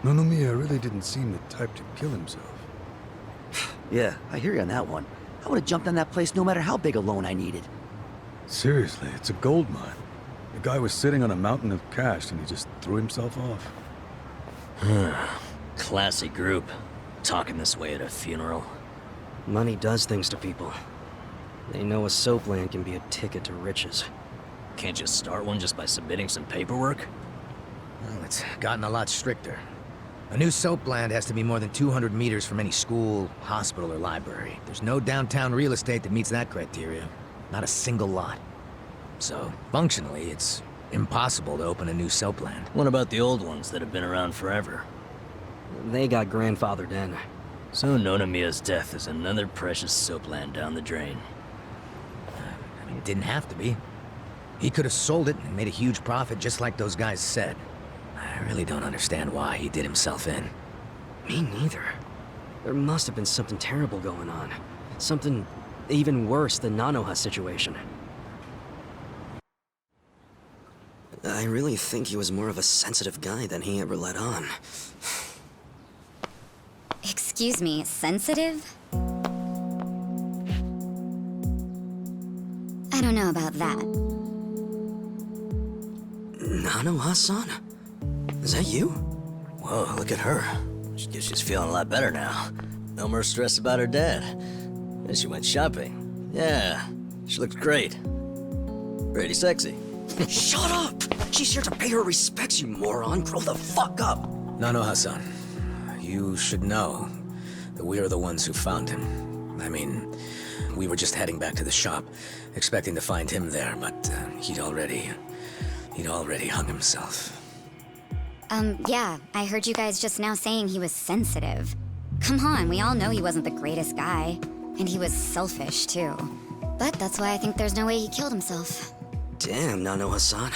Nonomiya really didn't seem the type to kill himself. Yeah, I hear you on that one. I would have jumped on that place no matter how big a loan I needed. Seriously, it's a gold mine. The guy was sitting on a mountain of cash and he just threw himself off. Classy group. Talking this way at a funeral. Money does things to people. They know a soapland can be a ticket to riches. Can't you start one just by submitting some paperwork? Well, it's gotten a lot stricter. A new soapland has to be more than 200 meters from any school, hospital, or library. There's no downtown real estate that meets that criteria. Not a single lot. So, functionally, it's impossible to open a new soapland. What about the old ones that have been around forever? They got grandfathered in. So Nonomiya's death is another precious soapland down the drain. I mean, it didn't have to be. He could have sold it and made a huge profit just like those guys said. I really don't understand why he did himself in. Me neither. There must have been something terrible going on. Something even worse than Nanoha's situation. I really think he was more of a sensitive guy than he ever let on. Excuse me, sensitive? I don't know about that. Nanoha-san? Is that you? Whoa, look at her. Guess she's feeling a lot better now. No more stress about her dad. And she went shopping. Yeah, she looks great. Pretty sexy. Shut up! She's here to pay her respects, you moron. Grow the fuck up! Nanoha-san, you should know that we are the ones who found him. I mean, we were just heading back to the shop, expecting to find him there, but he'd already hung himself. Yeah, I heard you guys just now saying he was sensitive. Come on, we all know he wasn't the greatest guy. And he was selfish, too. But that's why I think there's no way he killed himself. Damn, Nanoha-san.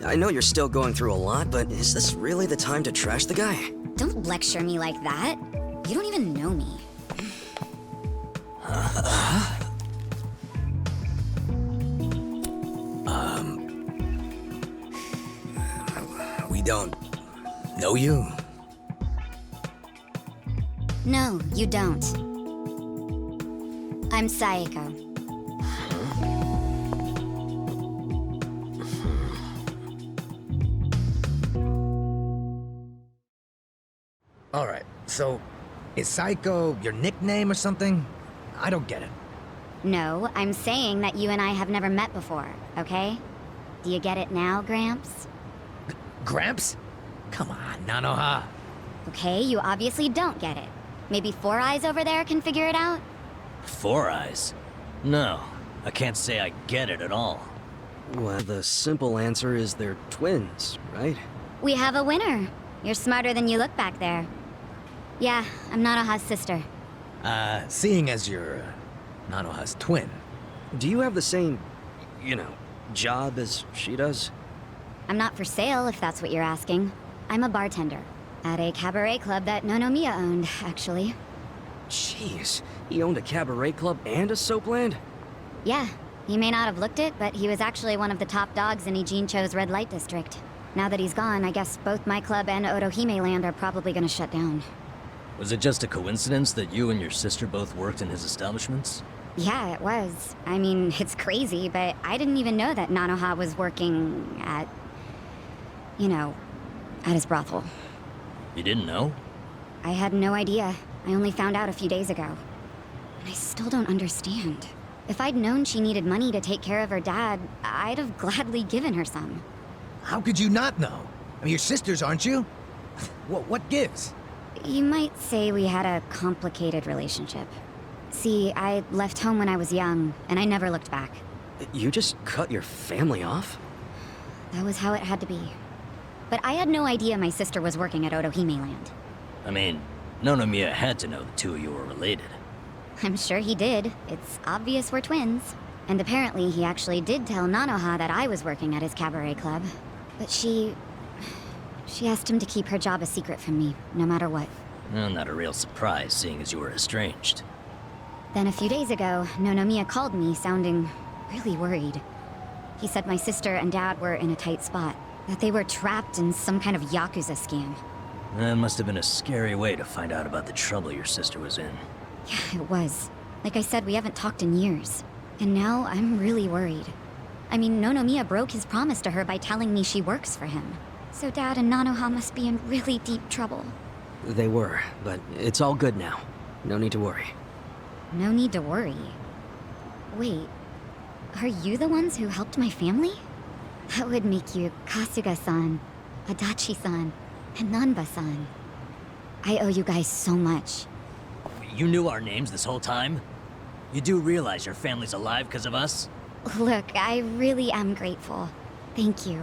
I know you're still going through a lot, but is this really the time to trash the guy? Don't lecture me like that. You don't even know me. We don't know you? No, you don't. I'm Saeko. Alright, so is Psycho your nickname or something? I don't get it. No, I'm saying that you and I have never met before, okay? Do you get it now, Gramps? Gramps? Come on, Nanoha. Okay, you obviously don't get it. Maybe Four Eyes over there can figure it out? Four Eyes? No, I can't say I get it at all. Well, the simple answer is they're twins, right? We have a winner. You're smarter than you look back there. Yeah, I'm Nanoha's sister. Seeing as you're Nanoha's twin. Do you have the same, job as she does? I'm not for sale, if that's what you're asking. I'm a bartender. At a cabaret club that Nonomiya owned, actually. Jeez, he owned a cabaret club and a soapland? Yeah, he may not have looked it, but he was actually one of the top dogs in Ijincho's red light district. Now that he's gone, I guess both my club and Otohime Land are probably gonna shut down. Was it just a coincidence that you and your sister both worked in his establishments? Yeah, it was. I mean, it's crazy, but I didn't even know that Nanoha was working at... at his brothel. You didn't know? I had no idea. I only found out a few days ago. And I still don't understand. If I'd known she needed money to take care of her dad, I'd have gladly given her some. How could you not know? I mean, you're sisters, aren't you? What gives? You might say we had a complicated relationship. See, I left home when I was young, and I never looked back. You just cut your family off? That was how it had to be. But I had no idea my sister was working at Otohime Land. I mean, Nonomiya had to know the two of you were related. I'm sure he did. It's obvious we're twins. And apparently he actually did tell Nanoha that I was working at his cabaret club. But she asked him to keep her job a secret from me, no matter what. Well, not a real surprise, seeing as you were estranged. Then a few days ago, Nonomiya called me, sounding really worried. He said my sister and dad were in a tight spot, that they were trapped in some kind of Yakuza scam. That must have been a scary way to find out about the trouble your sister was in. Yeah, it was. Like I said, we haven't talked in years. And now I'm really worried. I mean, Nonomiya broke his promise to her by telling me she works for him. So Dad and Nanoha must be in really deep trouble. They were, but it's all good now. No need to worry. No need to worry. Wait, are you the ones who helped my family? That would make you Kasuga-san, Adachi-san, and Nanba-san. I owe you guys so much. You knew our names this whole time? You do realize your family's alive because of us? Look, I really am grateful. Thank you.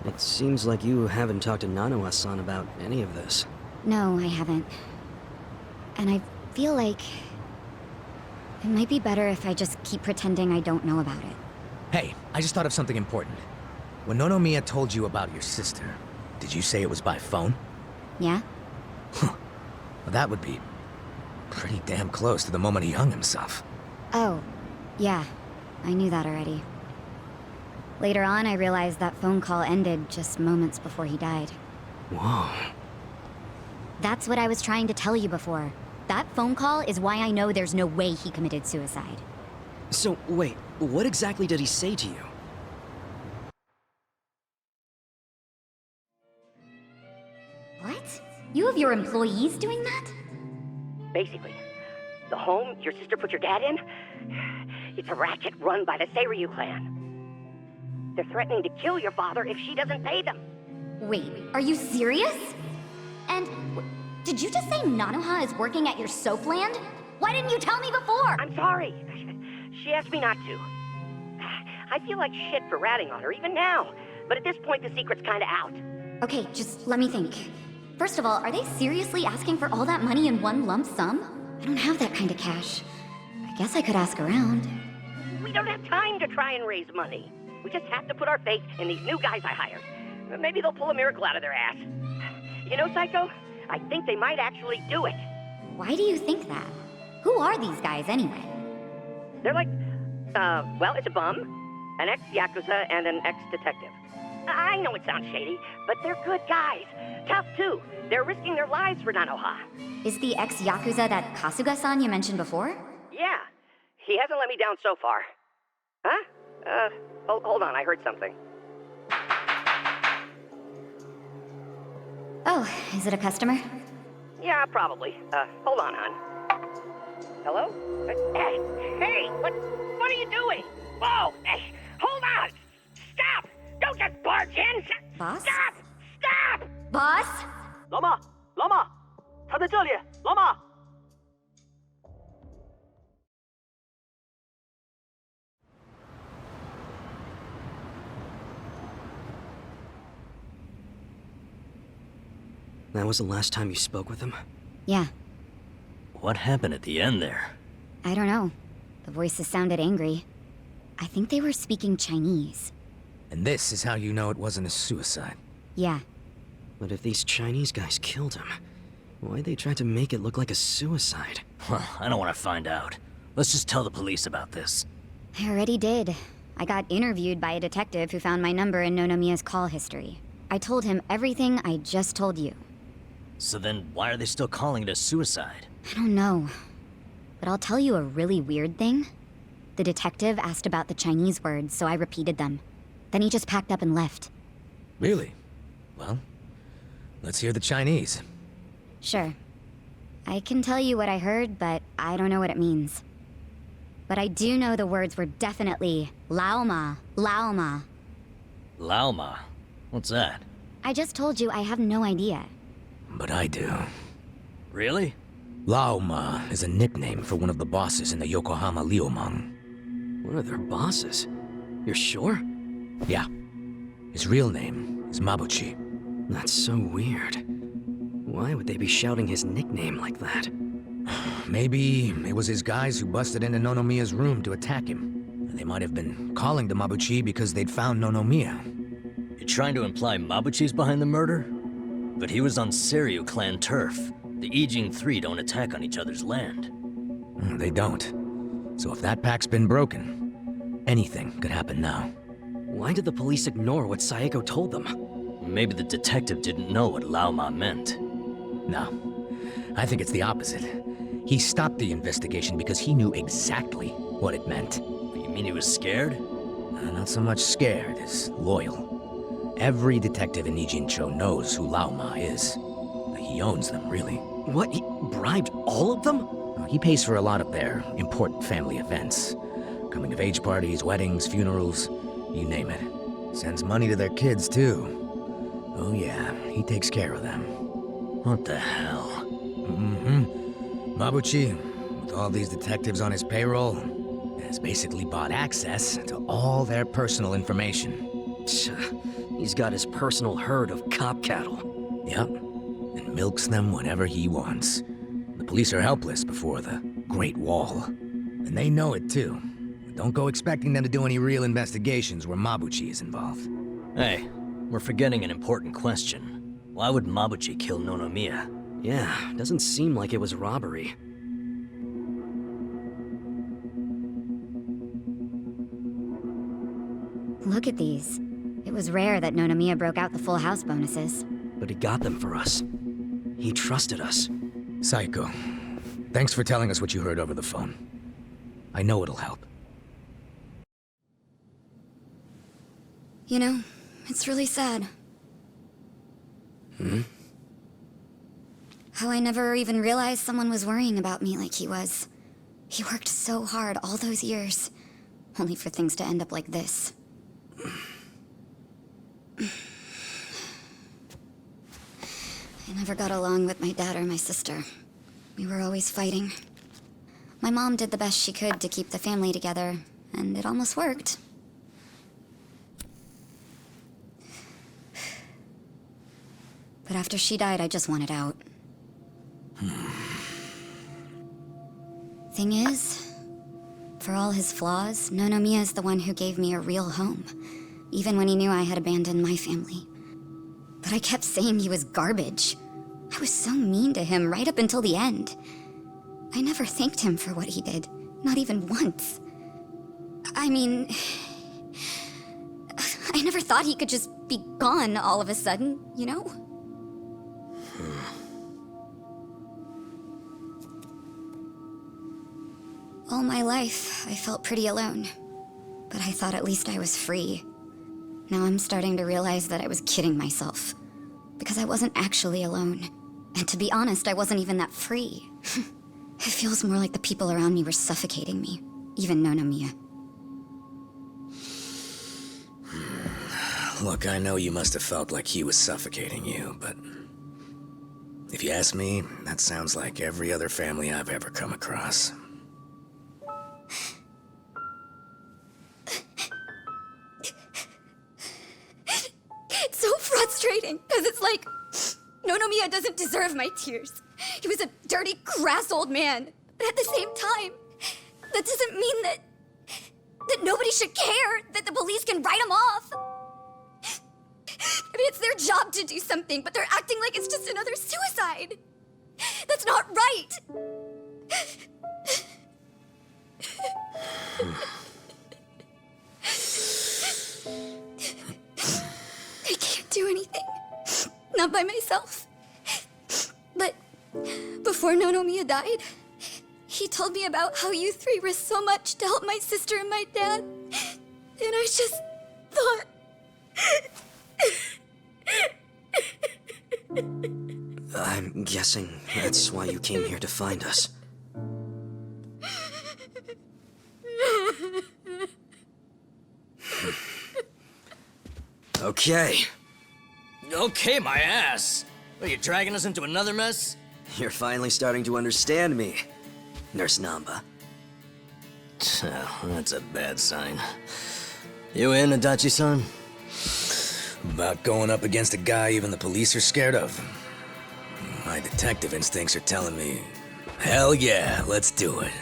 It seems like you haven't talked to Nanoha-san about any of this. No, I haven't. And I feel like it might be better if I just keep pretending I don't know about it. Hey, I just thought of something important. When Nonomiya told you about your sister, did you say it was by phone? Yeah? Well, that would be pretty damn close to the moment he hung himself. Oh, yeah. I knew that already. Later on, I realized that phone call ended just moments before he died. Whoa. That's what I was trying to tell you before. That phone call is why I know there's no way he committed suicide. So, wait, what exactly did he say to you? What? You have your employees doing that? Basically, the home your sister put your dad in, it's a racket run by the Seiryu clan. They're threatening to kill your father if she doesn't pay them. Wait, are you serious? And did you just say Nanoha is working at your soap land? Why didn't you tell me before? I'm sorry. She asked me not to. I feel like shit for ratting on her even now, but at this point the secret's kinda out. Okay, just let me think. First of all, are they seriously asking for all that money in one lump sum? I don't have that kind of cash. I guess I could ask around. We don't have time to try and raise money. We just have to put our faith in these new guys I hired. Maybe they'll pull a miracle out of their ass. You know, Psycho? I think they might actually do it. Why do you think that? Who are these guys anyway? They're like, well, it's a bum, an ex-Yakuza, and an ex-detective. I know it sounds shady, but they're good guys. Tough, too. They're risking their lives for Nanoha. Is the ex-Yakuza that Kasuga-san you mentioned before? Yeah. He hasn't let me down so far. Huh? Hold on, I heard something. Oh, is it a customer? Yeah, probably. Hold on, hon. Hello? Hey, what are you doing? Whoa! Hey, hold on! Stop! Don't just barge in! Boss? Stop! Stop! Boss? 老妈，老妈，他在这里，老妈。 That was the last time you spoke with him? Yeah, What happened at the end there? I don't know. The voices sounded angry. I think they were speaking Chinese. And this is how you know it wasn't a suicide. Yeah, But if these Chinese guys killed him, why'd they try to make it look like a suicide? Well, I don't want to find out. Let's just tell the police about this. I already did. I got interviewed by a detective who found my number in Nonomiya's call history. I told him everything I just told you. So then, why are they still calling it a suicide? I don't know. But I'll tell you a really weird thing. The detective asked about the Chinese words, so I repeated them. Then he just packed up and left. Really? Well, let's hear the Chinese. Sure. I can tell you what I heard, but I don't know what it means. But I do know the words were definitely Laoma, Laoma. Laoma? What's that? I just told you I have no idea. But I do. Really? Laoma is a nickname for one of the bosses in the Yokohama Liumang. One of their bosses? You're sure? Yeah. His real name is Mabuchi. That's so weird. Why would they be shouting his nickname like that? Maybe it was his guys who busted into Nonomiya's room to attack him. They might have been calling to Mabuchi because they'd found Nonomiya. You're trying to imply Mabuchi's behind the murder? But he was on Seiryu clan turf. The Ijin Three don't attack on each other's land. They don't. So if that pact's been broken, anything could happen now. Why did the police ignore what Saeko told them? Maybe the detective didn't know what Laoma meant. No. I think it's the opposite. He stopped the investigation because he knew exactly what it meant. You mean he was scared? Not so much scared as loyal. Every detective in Nijincho knows who Liumang is. He owns them, really. What? He bribed all of them? He pays for a lot of their important family events. Coming-of-age parties, weddings, funerals, you name it. Sends money to their kids, too. Oh yeah, he takes care of them. What the hell? Mabuchi, with all these detectives on his payroll, has basically bought access to all their personal information. He's got his personal herd of cop cattle. Yep, and milks them whenever he wants. The police are helpless before the Great Wall. And they know it too. Don't go expecting them to do any real investigations where Mabuchi is involved. Hey, we're forgetting an important question. Why would Mabuchi kill Nonomiya? Yeah, doesn't seem like it was robbery. Look at these. It was rare that Nonomiya broke out the full house bonuses. But he got them for us. He trusted us. Saiko, thanks for telling us what you heard over the phone. I know it'll help. You know, it's really sad. How I never even realized someone was worrying about me like he was. He worked so hard all those years, only for things to end up like this. I never got along with my dad or my sister. We were always fighting. My mom did the best she could to keep the family together, and it almost worked. But after she died, I just wanted out. Thing is, for all his flaws, Nonomiya is the one who gave me a real home, even when he knew I had abandoned my family. But I kept saying he was garbage. I was so mean to him right up until the end. I never thanked him for what he did, not even once. I mean, I never thought he could just be gone all of a sudden, you know? All my life, I felt pretty alone. But I thought at least I was free. Now I'm starting to realize that I was kidding myself. Because I wasn't actually alone. And to be honest, I wasn't even that free. It feels more like the people around me were suffocating me. Even Nonomiya. Look, I know you must have felt like he was suffocating you, but... if you ask me, that sounds like every other family I've ever come across. It's so frustrating, because it's like... Nonomiya doesn't deserve my tears. He was a dirty, crass old man. But at the same time, that doesn't mean that nobody should care, that the police can write him off. I mean, it's their job to do something, but they're acting like it's just another suicide. That's not right. I can't do anything. Not by myself. But before Nonomiya died, he told me about how you three risked so much to help my sister and my dad. And I just thought... I'm guessing that's why you came here to find us. Okay. Okay, my ass! Are you dragging us into another mess? You're finally starting to understand me, Nurse Namba. Oh, that's a bad sign. You in, Adachi-san? About going up against a guy even the police are scared of. My detective instincts are telling me, hell yeah, let's do it.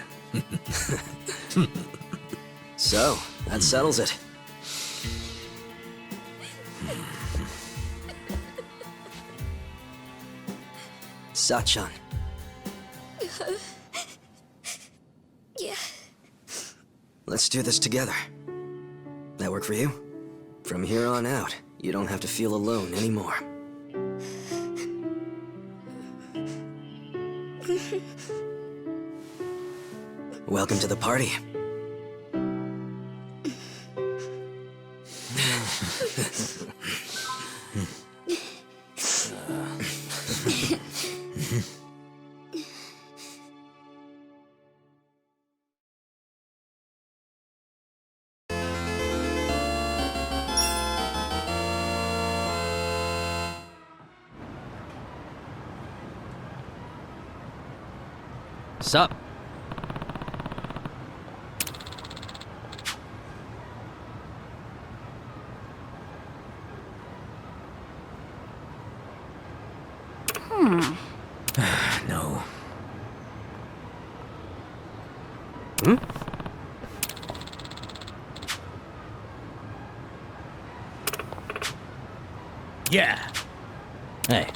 So, that settles it. Sachan. Yeah. Let's do this together. That work for you? From here on out, you don't have to feel alone anymore. Welcome to the party. Sup? No. Hmm? Yeah. Hey.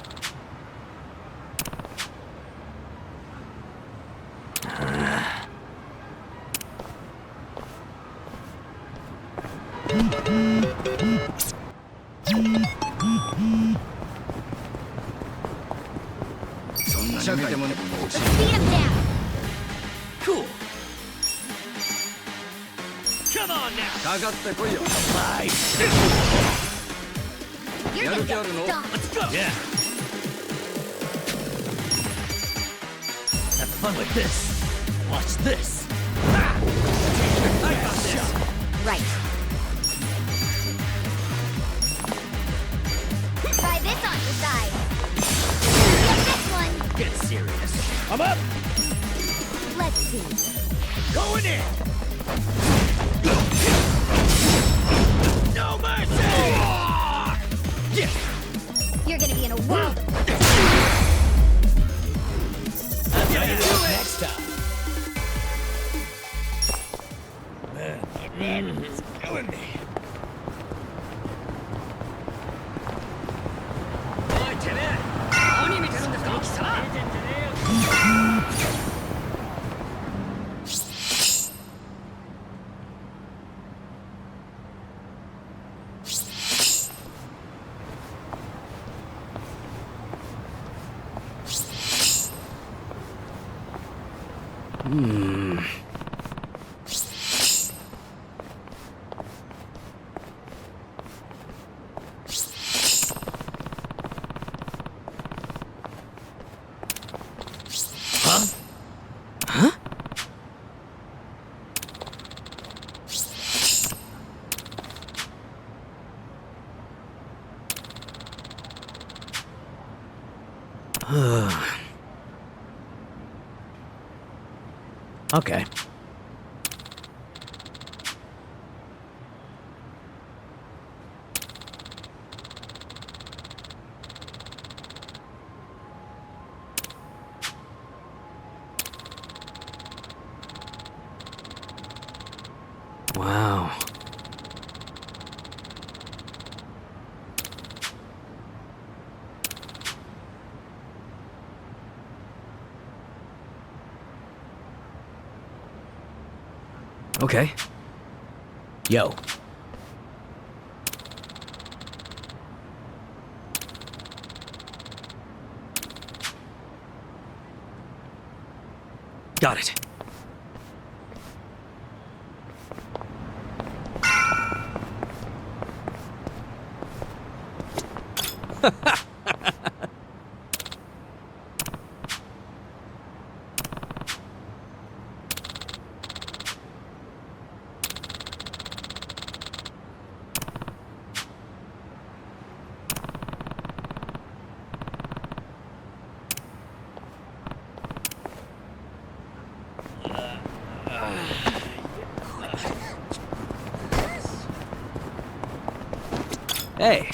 Beat him down! Cool. Come on now. You're gonna get stomped! Let's go. Yeah. Have fun with this. Watch this. I got this. Right. Try this on your side. Get this one! Get serious. I'm up. Let's see. Going in. No mercy. Yeah. You're gonna be in a world of Next time. It's killing me. Okay. Wow. Okay. Yo. Got it. Hey.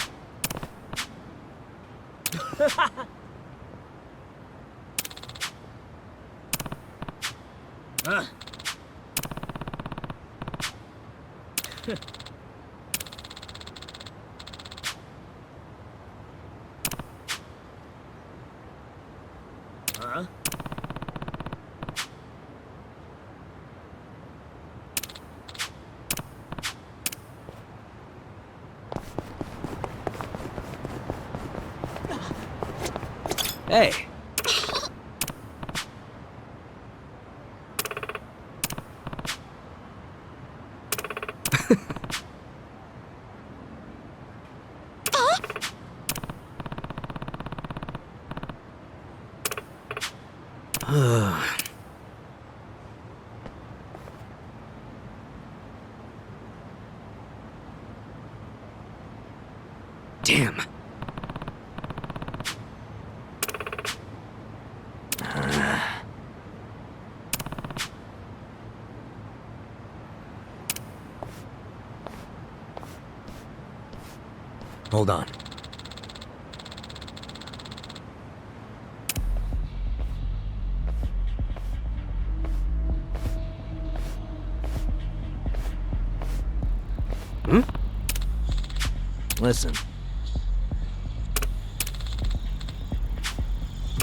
Hey. Damn. Hold on. Listen,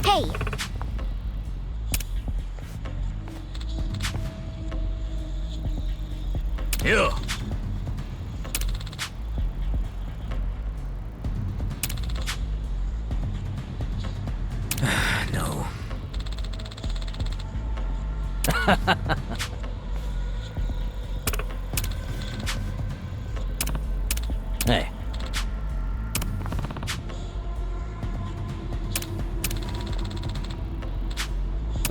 Hey! you. No. Hey,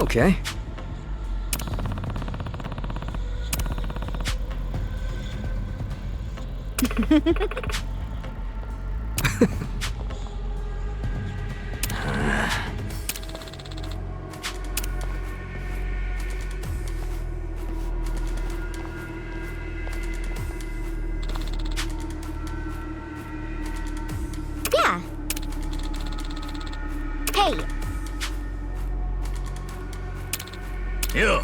Okay. Yeah. Hey! you.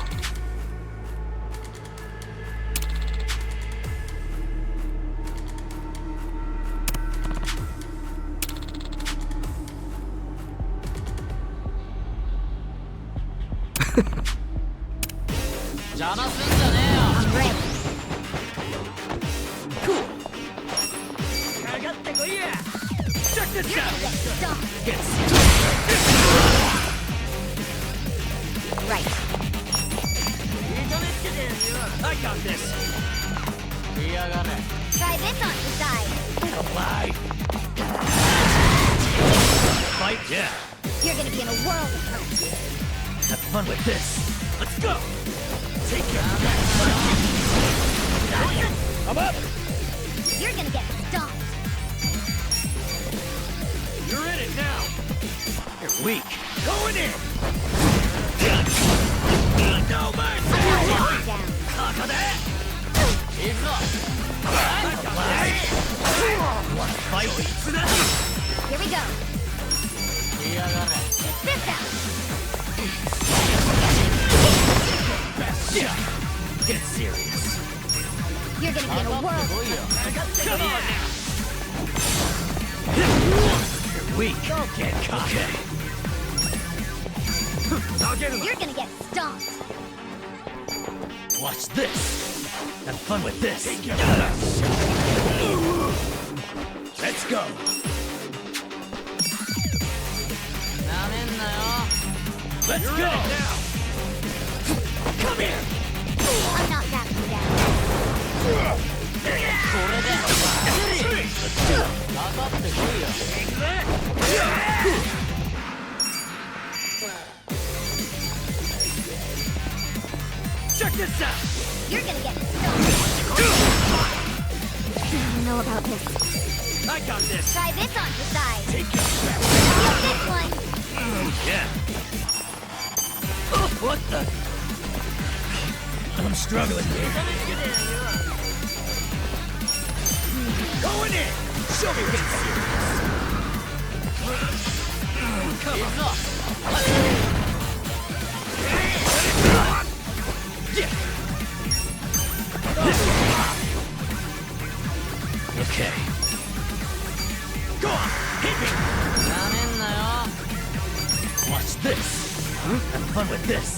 I'm ready. You're gonna get stumped. Right. I got this. Try this on the side. Fight? Yeah. You're gonna be in a world of hurt. Have fun with this. Let's go. Take care. I'm up. You're gonna get stomped. You're in it now. You're weak. Going in. No mercy. I'm not letting you down. Cock of that. Want to fight? Here we go. This out. Yeah. Get serious. You're gonna be in a world of hurt. Come on now. You're weak. Get cocky. Okay. I'll get him. You're gonna get stomped. Watch this. Have fun with this. Let's go. Let's go. Now. Come here. I'm not backing down. Check this out. You're gonna get stomped. I don't know about this. I got this. Try this on the side. Take your crap. Feel this one. Yeah. Oh, what the? I'm struggling here. Going in. Show me what's serious. Come on. Yeah. Okay. Go on, hit me. Watch this. Have fun with this.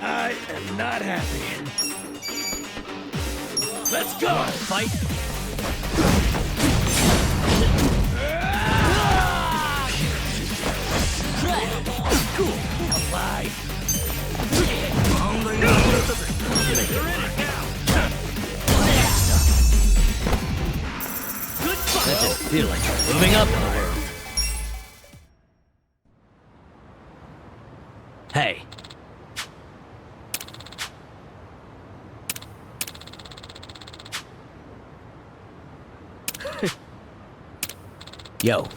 I am not happy. Let's go. Fight. Cool. That didn't feel like moving up in the world. Hey. Yo.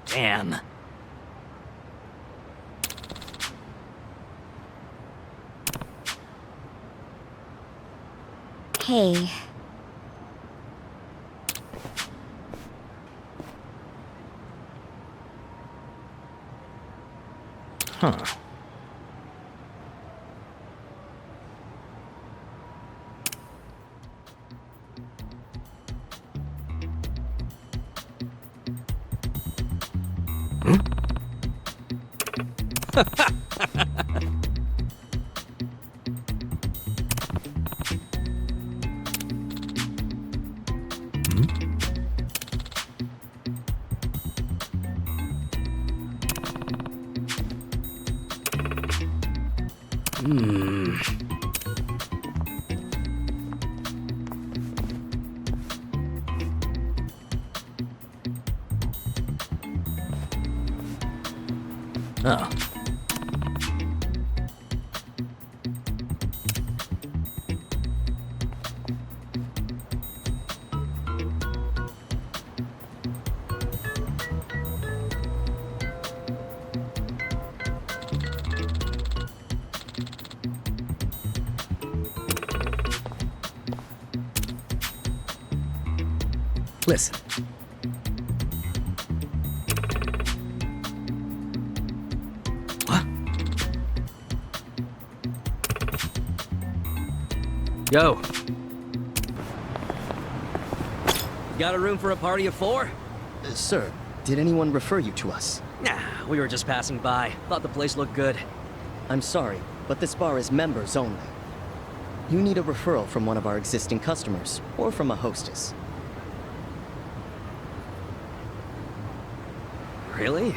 Damn. Hey. Huh. Oh. Listen. What? Yo. Got a room for a party of 4? Sir, did anyone refer you to us? Nah, we were just passing by. Thought the place looked good. I'm sorry, but this bar is members only. You need a referral from one of our existing customers, or from a hostess. Really?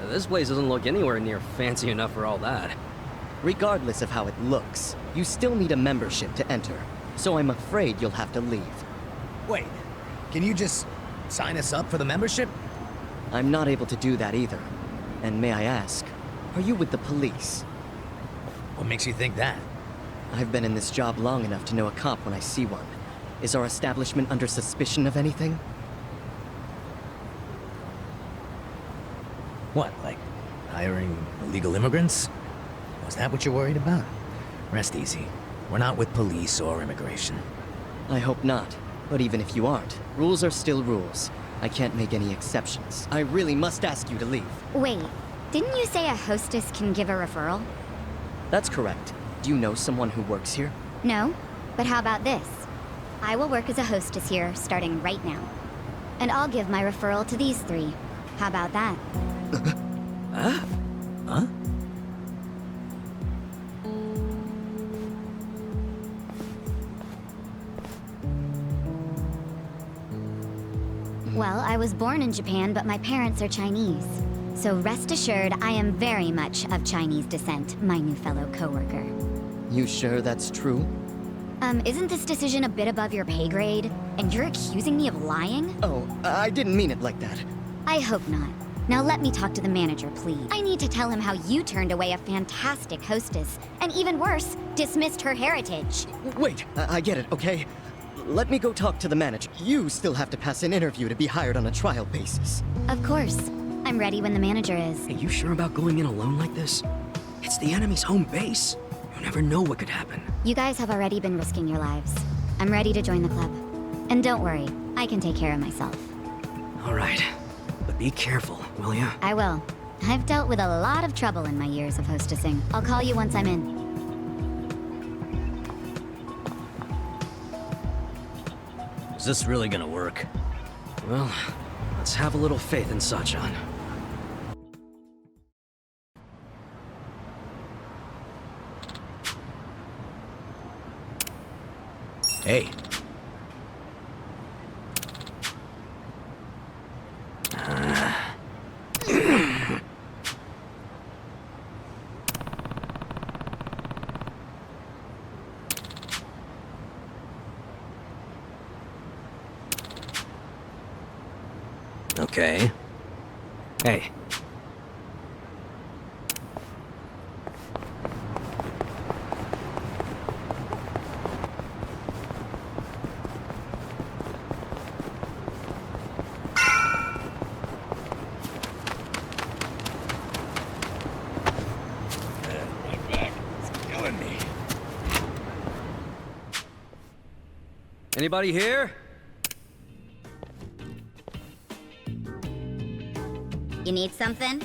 This place doesn't look anywhere near fancy enough for all that. Regardless of how it looks, you still need a membership to enter, so I'm afraid you'll have to leave. Wait, can you just sign us up for the membership? I'm not able to do that either. And may I ask, are you with the police? What makes you think that? I've been in this job long enough to know a cop when I see one. Is our establishment under suspicion of anything? What, like hiring illegal immigrants? Was that what you're worried about? Rest easy. We're not with police or immigration. I hope not. But even if you aren't, rules are still rules. I can't make any exceptions. I really must ask you to leave. Wait, didn't you say a hostess can give a referral? That's correct. Do you know someone who works here? No, but how about this? I will work as a hostess here, starting right now. And I'll give my referral to these 3. How about that? Huh? Well, I was born in Japan, but my parents are Chinese. So rest assured, I am very much of Chinese descent, my new fellow coworker. You sure that's true? Isn't this decision a bit above your pay grade? And you're accusing me of lying? Oh, I didn't mean it like that. I hope not. Now let me talk to the manager, please. I need to tell him how you turned away a fantastic hostess, and even worse, dismissed her heritage. Wait, I get it, okay? Let me go talk to the manager. You still have to pass an interview to be hired on a trial basis. Of course. I'm ready when the manager is. Hey, you sure about going in alone like this? It's the enemy's home base. You never know what could happen. You guys have already been risking your lives. I'm ready to join the club. And don't worry, I can take care of myself. All right. But be careful, will ya? I will. I've dealt with a lot of trouble in my years of hostessing. I'll call you once I'm in. Is this really gonna work? Well, let's have a little faith in Sachan. Hey. Okay. Hey. Anybody here? You need something?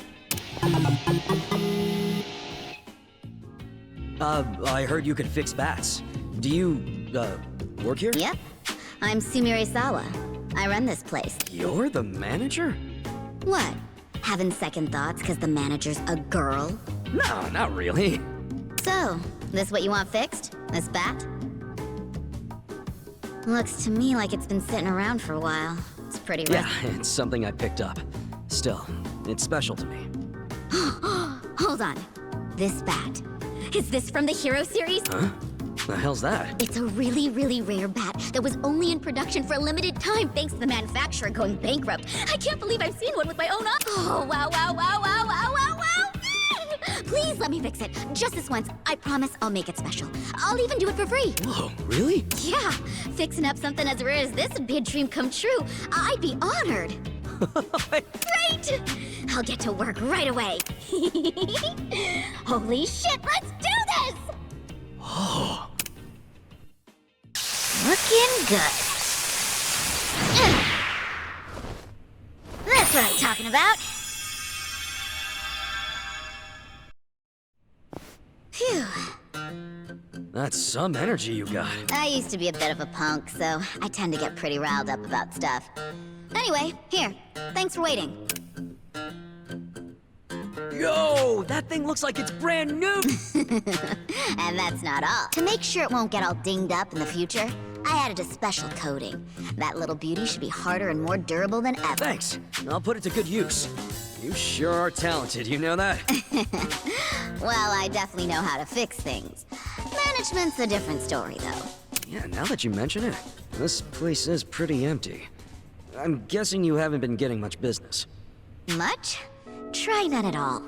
I heard you could fix bats. Do you, work here? Yep. I'm Sumire Sawa. I run this place. You're the manager? What? Having second thoughts because the manager's a girl? No, not really. So, this what you want fixed? This bat? Looks to me like it's been sitting around for a while. It's pretty Yeah, rusty. it's something I picked up. Still, it's special to me. Hold on. This bat. Is this from the Hero series? Huh? The hell's that? It's a really, really rare bat that was only in production for a limited time thanks to the manufacturer going bankrupt. I can't believe I've seen one with my own eyes. Oh, wow, wow, wow, wow, wow, wow, wow. Please let me fix it. Just this once. I promise I'll make it special. I'll even do it for free. Whoa, really? Yeah, fixing up something as rare as this would be a dream come true. I'd be honored. Great! I'll get to work right away. Holy shit, let's do this! Oh. Looking good. That's what I'm talking about. Phew. That's some energy you got. I used to be a bit of a punk, so I tend to get pretty riled up about stuff. Anyway, here. Thanks for waiting. Yo, that thing looks like it's brand new! And that's not all. To make sure it won't get all dinged up in the future, I added a special coating. That little beauty should be harder and more durable than ever. Thanks. I'll put it to good use. You sure are talented, you know that? Well, I definitely know how to fix things. Management's a different story, though. Yeah, now that you mention it, this place is pretty empty. I'm guessing you haven't been getting much business. Much? Try none at all.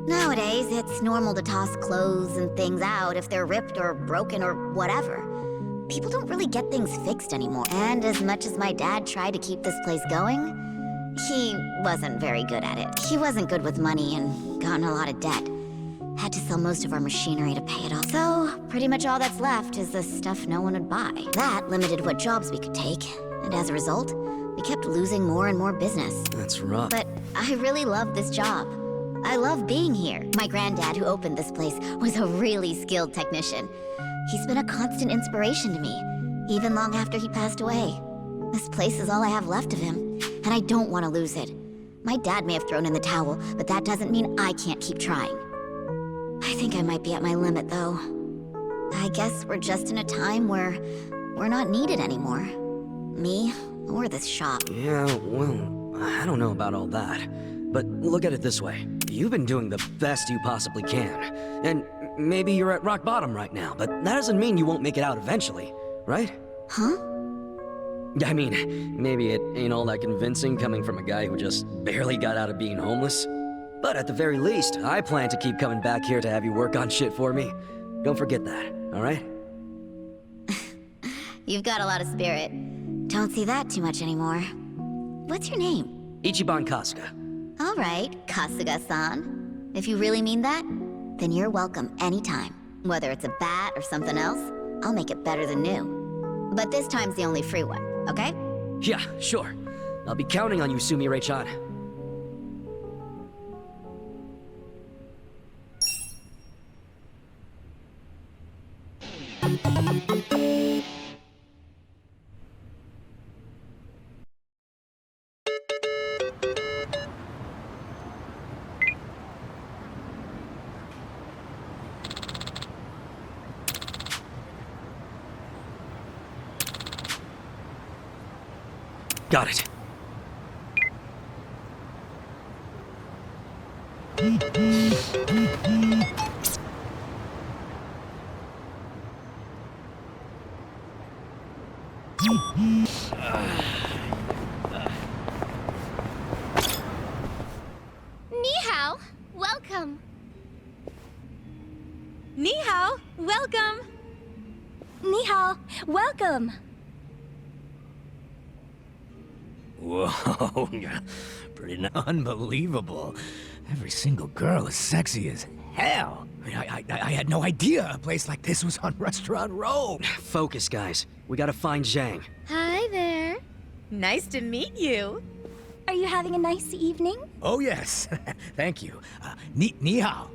Nowadays, it's normal to toss clothes and things out if they're ripped or broken or whatever. People don't really get things fixed anymore. And as much as my dad tried to keep this place going, he wasn't very good at it. He wasn't good with money and got in a lot of debt. Had to sell most of our machinery to pay it off. So, pretty much all that's left is the stuff no one would buy. That limited what jobs we could take, and as a result, we kept losing more and more business. That's rough. But I really love this job. I love being here. My granddad, who opened this place, was a really skilled technician. He's been a constant inspiration to me, even long after he passed away. This place is all I have left of him, and I don't want to lose it. My dad may have thrown in the towel, but that doesn't mean I can't keep trying. I think I might be at my limit, though. I guess we're just in a time where we're not needed anymore. Me, or this shop. Yeah, well, I don't know about all that. But look at it this way. You've been doing the best you possibly can. And maybe you're at rock bottom right now, but that doesn't mean you won't make it out eventually, right? Huh? I mean, maybe it ain't all that convincing coming from a guy who just barely got out of being homeless. But at the very least, I plan to keep coming back here to have you work on shit for me. Don't forget that, alright? You've got a lot of spirit. Don't see that too much anymore. What's your name? Ichiban Kasuga. All right, Kasuga-san. If you really mean that, then you're welcome anytime. Whether it's a bat or something else, I'll make it better than new. But this time's the only free one, okay? Yeah, sure. I'll be counting on you, Sumire-chan. Got it. welcome. Ni hao, welcome. Ni hao, welcome. Whoa, pretty unbelievable. Every single girl is sexy as hell. I had no idea a place like this was on Restaurant Row. Focus, guys. We gotta find Zhang. Hi there. Nice to meet you. Are you having a nice evening? Oh, yes. Thank you. Ni hao.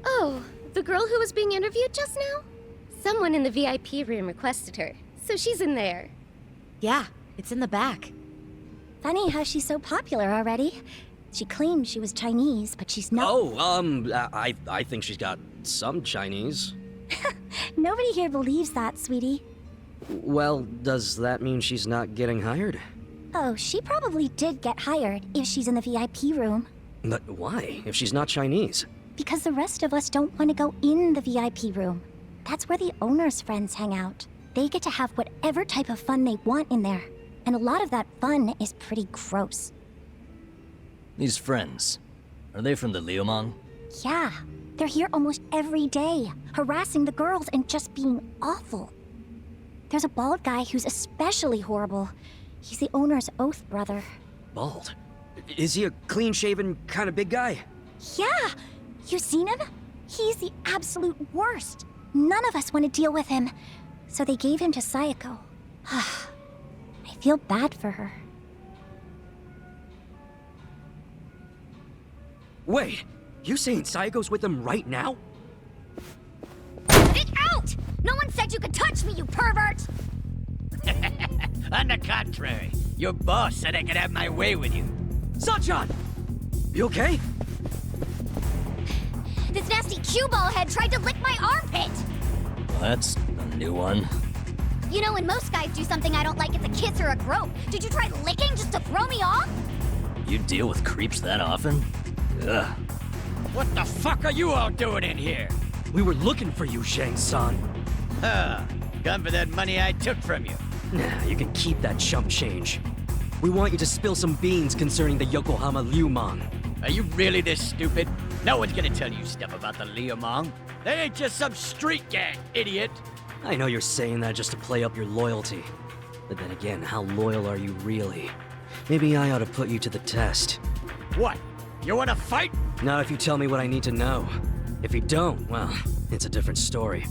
Oh, the girl who was being interviewed just now? Someone in the VIP room requested her, so she's in there. Yeah, it's in the back. Funny how she's so popular already. She claimed she was Chinese, but she's not. Oh, I think she's got some Chinese. Nobody here believes that, sweetie. Well, does that mean she's not getting hired? Oh, she probably did get hired if she's in the VIP room. But why, if she's not Chinese? Because the rest of us don't want to go in the VIP room. That's where the owner's friends hang out. They get to have whatever type of fun they want in there. And a lot of that fun is pretty gross. These friends, are they from the Liumang? Yeah, they're here almost every day, harassing the girls and just being awful. There's a bald guy who's especially horrible. He's the owner's oath brother. Bald? Is he a clean-shaven kind of big guy? Yeah! You seen him? He's the absolute worst. None of us want to deal with him. So they gave him to Sayako. I feel bad for her. Wait, you saying Sayako's with them right now? Get out! No one said you could touch me, you pervert! On the contrary, your boss said I could have my way with you. Sachan! You okay? This nasty cue ball head tried to lick my armpit! Well, that's a new one. You know, when most guys do something I don't like, it's a kiss or a grope. Did you try licking just to throw me off? You deal with creeps that often? Ugh. What the fuck are you all doing in here? We were looking for you, Zhang-san. Come for that money I took from you. Nah, you can keep that chump change. We want you to spill some beans concerning the Yokohama Liumang. Are you really this stupid? No one's gonna tell you stuff about the Liumang. They ain't just some street gang, idiot. I know you're saying that just to play up your loyalty. But then again, how loyal are you really? Maybe I ought to put you to the test. What? You wanna fight? Not if you tell me what I need to know. If you don't, well, it's a different story.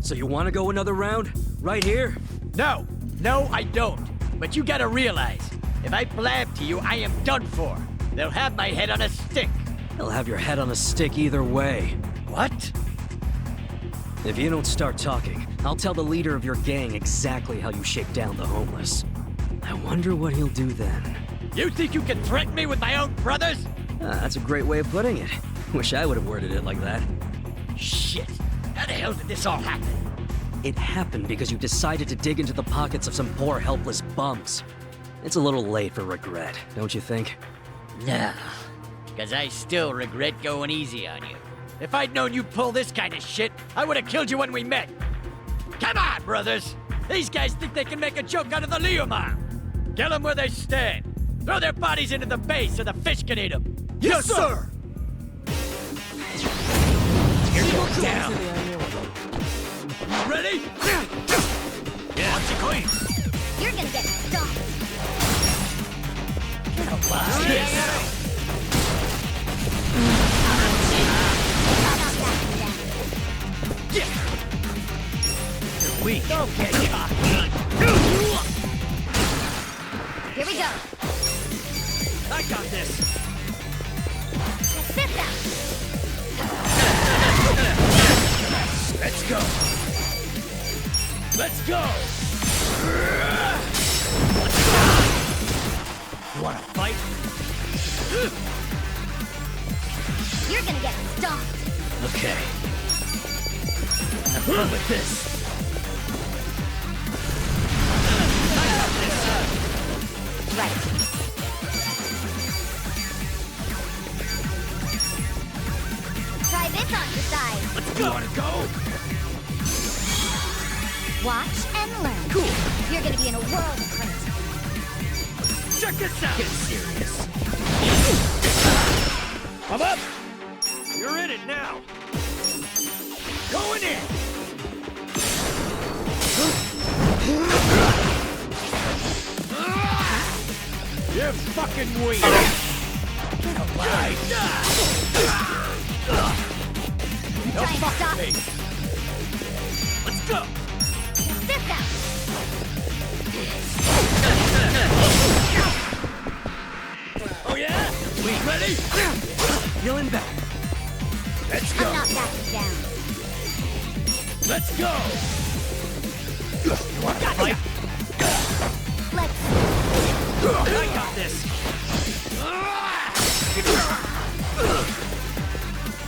So you want to go another round? Right here? No, I don't. But you gotta realize, if I blab to you, I am done for. They'll have my head on a stick. They'll have your head on a stick either way. What? If you don't start talking, I'll tell the leader of your gang exactly how you shake down the homeless. I wonder what he'll do then. You think you can threaten me with my own brothers? That's a great way of putting it. Wish I would have worded it like that. Shit. How the hell did this all happen? It happened because you decided to dig into the pockets of some poor, helpless bums. It's a little late for regret, don't you think? Nah. Because I still regret going easy on you. If I'd known you'd pull this kind of shit, I would have killed you when we met. Come on, brothers! These guys think they can make a joke out of the Liumang. Kill them where they stand. Throw their bodies into the bay so the fish can eat them. Yes, sir! Here goes down. Ready? Yeah. Watch it clean. You're gonna get stomped. You're weak. Okay. Here we go. I got this. Sit down. Let's go. Let's go. You wanna fight? You're gonna get stomped. Okay. Have fun with this. Right. Try this on the side. Let's go. Wanna go? Watch and learn. Cool. You're gonna be in a world of hurt. Check this out. Get serious. I'm up. fucking weed! Get alive! No Try and fuck stop. me! Let's go! This out. Oh yeah? We ready? Feeling better. Let's I'm go! not backing down. Let's go! You wanna fight? Let's I got this!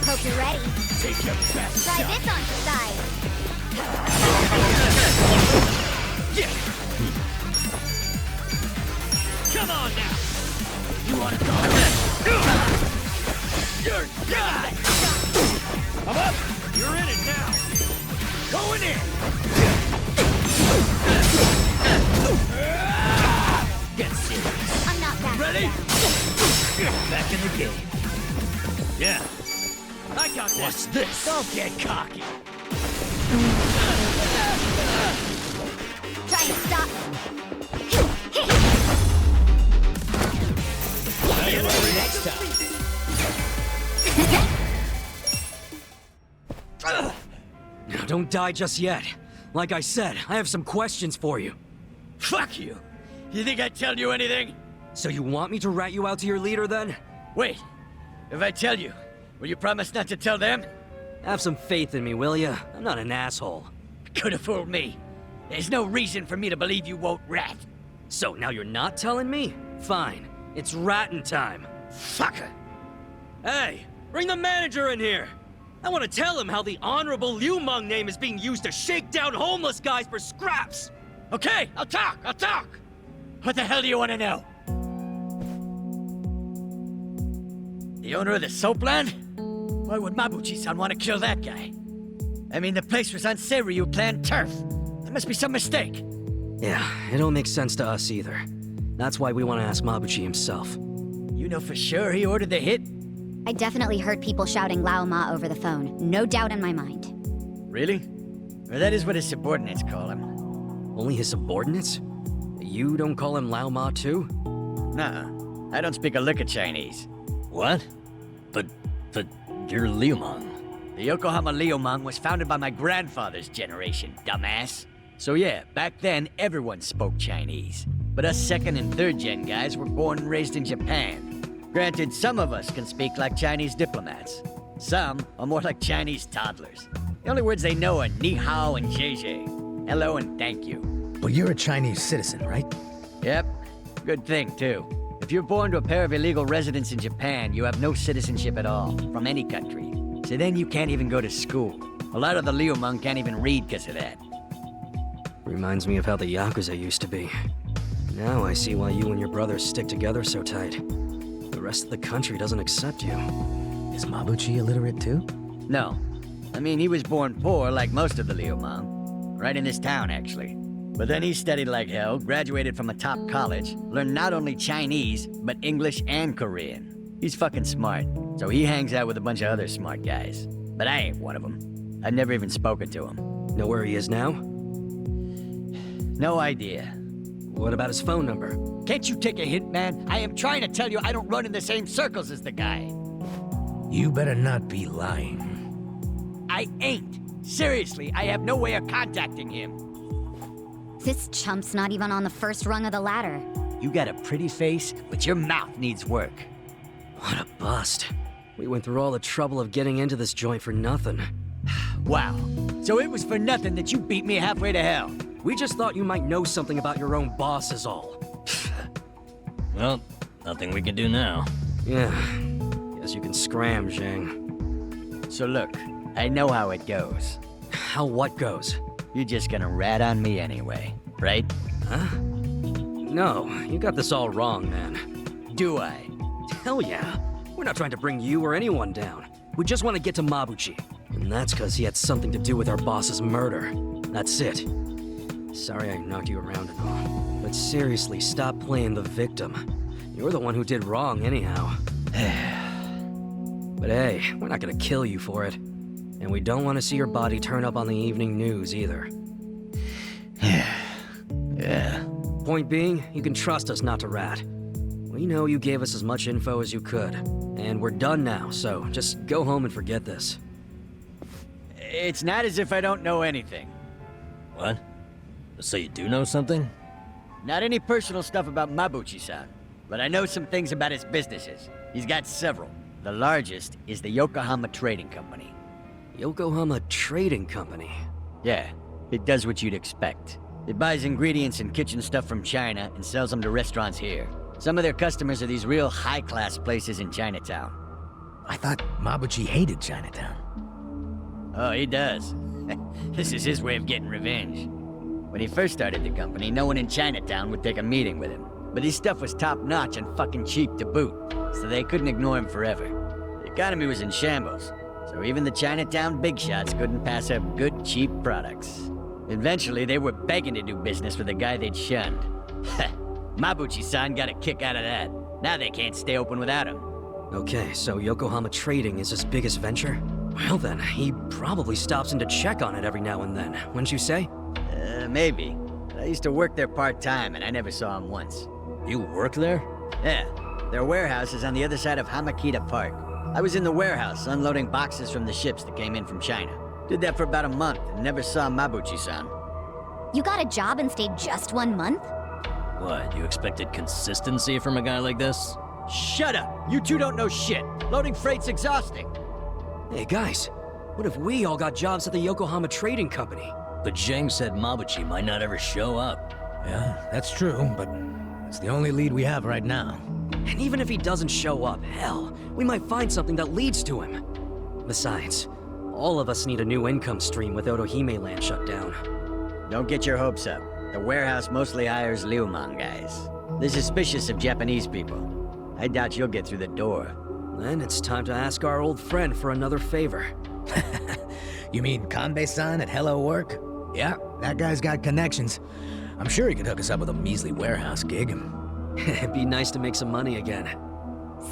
hope you're ready. Take your best Try shot! this on your side. Yeah. Come on now! You wanna go? You're done! I'm up! You're in it now! Going in! Get serious. I'm not backing Ready? down. Back in the game. Yeah. I got this. What's this? Don't get cocky. Try and stop. Get over next time. Now, don't die just yet. Like I said, I have some questions for you. Fuck you. You think I'd tell you anything? So you want me to rat you out to your leader, then? Wait. If I tell you, will you promise not to tell them? Have some faith in me, will ya? I'm not an asshole. Could have fooled me. There's no reason for me to believe you won't rat. So now you're not telling me? Fine. It's ratting time. Fucker. Hey, bring the manager in here. I want to tell him how the Honorable Liumang name is being used to shake down homeless guys for scraps. Okay, I'll talk. What the hell do you want to know? The owner of the soapland? Why would Mabuchi-san want to kill that guy? I mean, the place was on Seiryu clan turf. There must be some mistake. Yeah, it don't make sense to us either. That's why we want to ask Mabuchi himself. You know for sure he ordered the hit? I definitely heard people shouting Lao Ma over the phone. No doubt in my mind. Really? Or that is what his subordinates call him. Only his subordinates? You don't call him Lao Ma too? Nuh-uh. I don't speak a lick of Chinese. What? But you're Liumang. The Yokohama Liumang was founded by my grandfather's generation, dumbass. So yeah, back then everyone spoke Chinese. But us second and third gen guys were born and raised in Japan. Granted, some of us can speak like Chinese diplomats. Some are more like Chinese toddlers. The only words they know are ni hao and zhe zhe. Hello and thank you. But you're a Chinese citizen, right? Yep. Good thing, too. If you're born to a pair of illegal residents in Japan, you have no citizenship at all, from any country. So then you can't even go to school. A lot of the Liumang can't even read because of that. Reminds me of how the Yakuza used to be. Now I see why you and your brothers stick together so tight. The rest of the country doesn't accept you. Is Mabuchi illiterate too? No. I mean, he was born poor like most of the Liumang. Right in this town, actually. But then he studied like hell, graduated from a top college, learned not only Chinese, but English and Korean. He's fucking smart, so he hangs out with a bunch of other smart guys. But I ain't one of them. I've never even spoken to him. Know where he is now? No idea. What about his phone number? Can't you take a hint, man? I am trying to tell you I don't run in the same circles as the guy. You better not be lying. I ain't. Seriously, I have no way of contacting him. This chump's not even on the first rung of the ladder. You got a pretty face, but your mouth needs work. What a bust. We went through all the trouble of getting into this joint for nothing. Wow. So it was for nothing that you beat me halfway to hell. We just thought you might know something about your own boss is all. Well, nothing we can do now. Yeah. Guess you can scram, Zhang. So look, I know how it goes. How what goes? You're just gonna rat on me anyway, right? Huh? No, you got this all wrong, man. Do I? Hell yeah. We're not trying to bring you or anyone down. We just want to get to Mabuchi. And that's because he had something to do with our boss's murder. That's it. Sorry I knocked you around and all. But seriously, stop playing the victim. You're the one who did wrong anyhow. But hey, we're not gonna kill you for it. And we don't want to see your body turn up on the evening news either. Yeah. Point being, you can trust us not to rat. We know you gave us as much info as you could, and we're done now, so just go home and forget this. It's not as if I don't know anything. What? So you do know something? Not any personal stuff about Mabuchi-san, but I know some things about his businesses. He's got several. The largest is the Yokohama Trading Company. Yokohama Trading Company? Yeah, it does what you'd expect. It buys ingredients and kitchen stuff from China and sells them to restaurants here. Some of their customers are these real high-class places in Chinatown. I thought Mabuchi hated Chinatown. Oh, he does. This is his way of getting revenge. When he first started the company, no one in Chinatown would take a meeting with him. But his stuff was top-notch and fucking cheap to boot, so they couldn't ignore him forever. The economy was in shambles, so even the Chinatown big shots couldn't pass up good, cheap products. Eventually, they were begging to do business with the guy they'd shunned. Mabuchi-san got a kick out of that. Now they can't stay open without him. Okay, so Yokohama Trading is his biggest venture? Well then, he probably stops in to check on it every now and then, wouldn't you say? Maybe. I used to work there part-time, and I never saw him once. You work there? Yeah. Their warehouse is on the other side of Hamakita Park. I was in the warehouse unloading boxes from the ships that came in from China. Did that for about a month and never saw Mabuchi-san. You got a job and stayed just 1 month? What, you expected consistency from a guy like this? Shut up! You two don't know shit! Loading freight's exhausting! Hey guys, what if we all got jobs at the Yokohama Trading Company? But Zhang said Mabuchi might not ever show up. Yeah, that's true, but it's the only lead we have right now. And even if he doesn't show up, hell, we might find something that leads to him. Besides, all of us need a new income stream with Otohime land shut down. Don't get your hopes up. The warehouse mostly hires Liumang guys. They're suspicious of Japanese people. I doubt you'll get through the door. Then it's time to ask our old friend for another favor. You mean Kanbei-san at Hello Work? Yeah, that guy's got connections. I'm sure he could hook us up with a measly warehouse gig. It'd be nice to make some money again.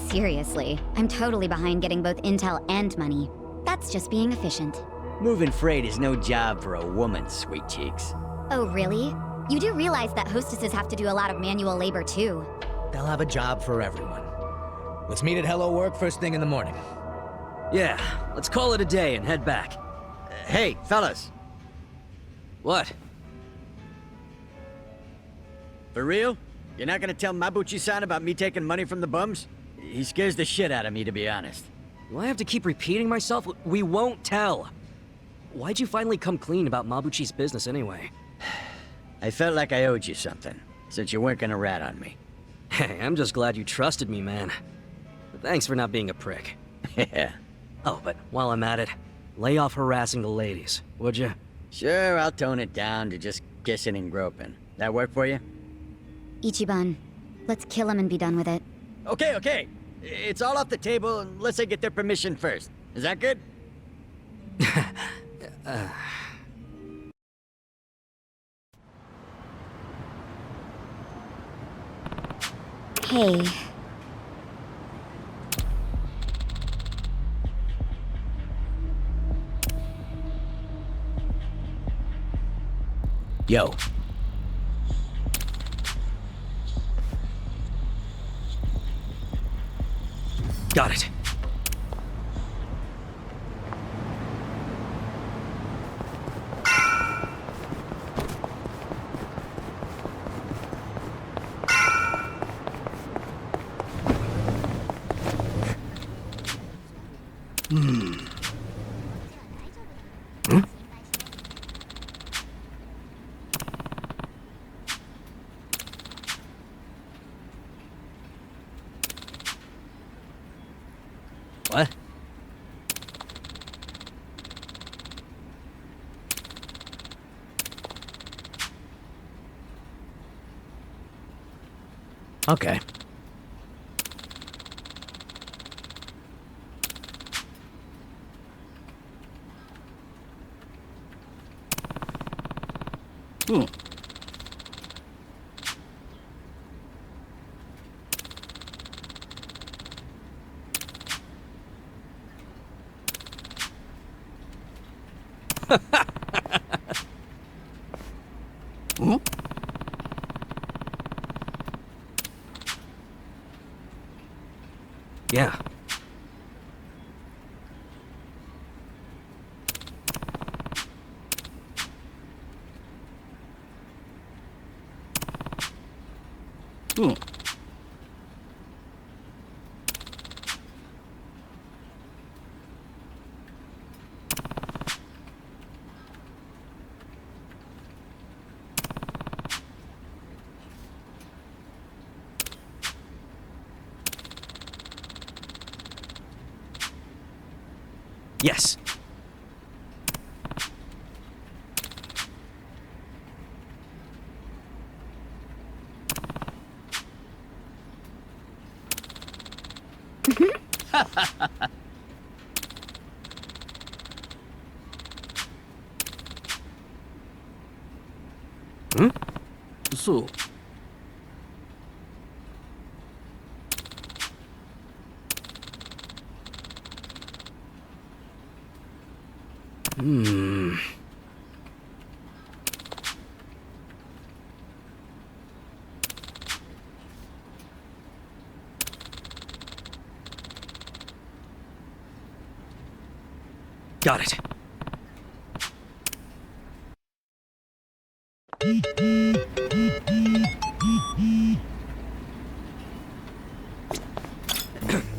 Seriously, I'm totally behind getting both intel and money. That's just being efficient. Moving freight is no job for a woman, sweet cheeks. Oh, really? You do realize that hostesses have to do a lot of manual labor, too. They'll have a job for everyone. Let's meet at Hello Work first thing in the morning. Yeah, let's call it a day and head back. Hey, fellas. What? For real? You're not gonna tell Mabuchi-san about me taking money from the bums? He scares the shit out of me, to be honest. Do I have to keep repeating myself? We won't tell. Why'd you finally come clean about Mabuchi's business anyway? I felt like I owed you something, since you weren't gonna rat on me. Hey, I'm just glad you trusted me, man. But thanks for not being a prick. Yeah. Oh, but while I'm at it, lay off harassing the ladies, would you? Sure, I'll tone it down to just kissing and groping. That work for you? Ichiban, let's kill him and be done with it. Okay. It's all off the table unless I get their permission first. Is that good? Hey. Yo. Got it. What? Okay. Yeah. Yes. Hmm? So. Hmm. Got it.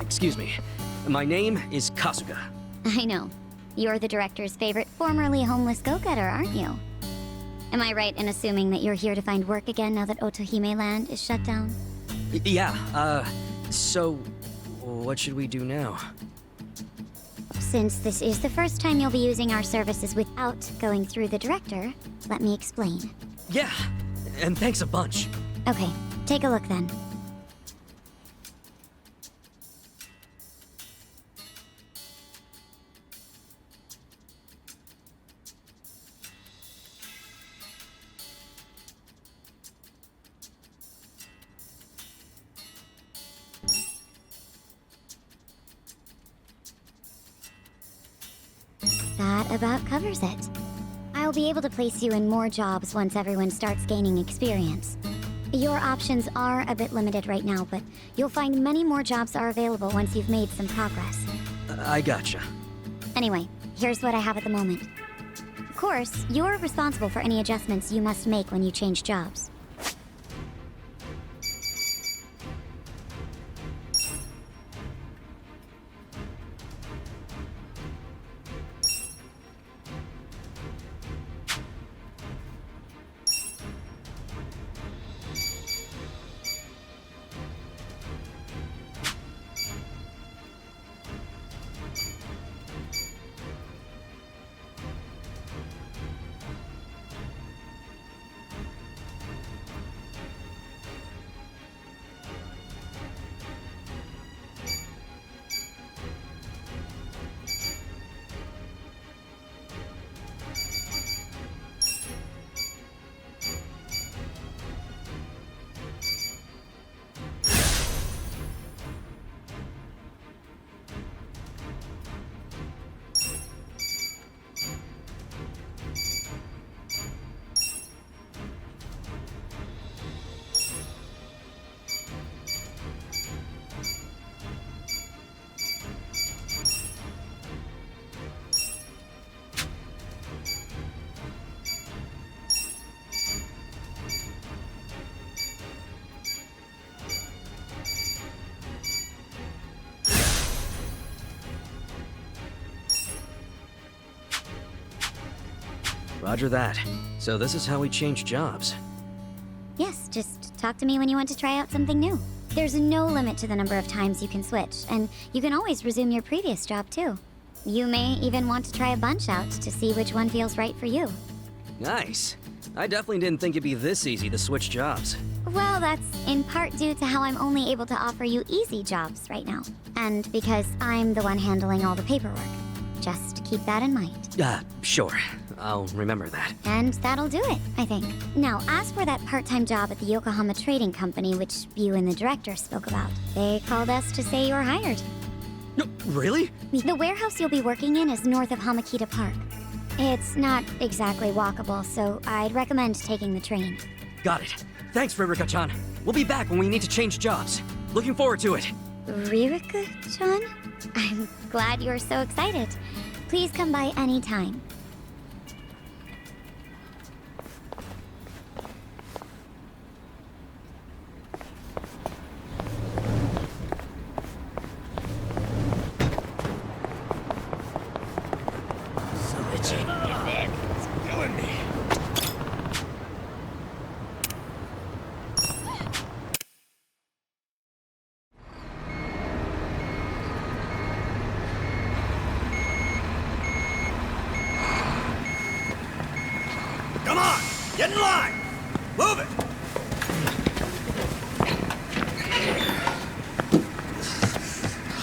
Excuse me. My name is Kasuga. I know. You're the director's favorite formerly homeless go-getter, aren't you? Am I right in assuming that you're here to find work again now that Otohime Land is shut down? Yeah, so what should we do now? Since this is the first time you'll be using our services without going through the director, let me explain. Yeah, and thanks a bunch. Okay, take a look then. That about covers it. I'll be able to place you in more jobs once everyone starts gaining experience. Your options are a bit limited right now, but you'll find many more jobs are available once you've made some progress. I gotcha. Anyway, here's what I have at the moment. Of course, you're responsible for any adjustments you must make when you change jobs. Roger that. So this is how we change jobs. Yes, just talk to me when you want to try out something new. There's no limit to the number of times you can switch, and you can always resume your previous job too. You may even want to try a bunch out to see which one feels right for you. Nice. I definitely didn't think it'd be this easy to switch jobs. Well, that's in part due to how I'm only able to offer you easy jobs right now. And because I'm the one handling all the paperwork. Just keep that in mind. Sure. I'll remember that. And that'll do it, I think. Now, as for that part-time job at the Yokohama Trading Company, which you and the director spoke about, they called us to say you're hired. No, really? The warehouse you'll be working in is north of Hamakita Park. It's not exactly walkable, so I'd recommend taking the train. Got it. Thanks, Ririka-chan. We'll be back when we need to change jobs. Looking forward to it. Ririka-chan? I'm glad you're so excited. Please come by any time. Come on! Get in line! Move it!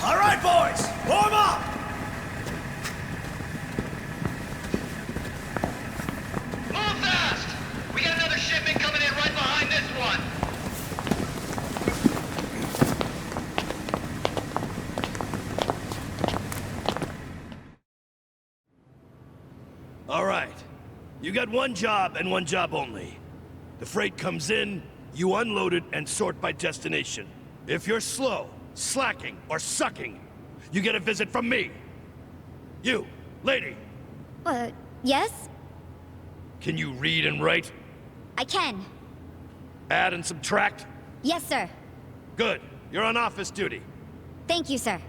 All right, boys! Form up! Move fast! We got another shipment coming in right behind this one! All right. You got one job and one job only. The freight comes in, you unload it and sort by destination. If you're slow, slacking, or sucking, you get a visit from me. You, lady. Yes? Can you read and write? I can. Add and subtract? Yes, sir. Good. You're on office duty. Thank you, sir.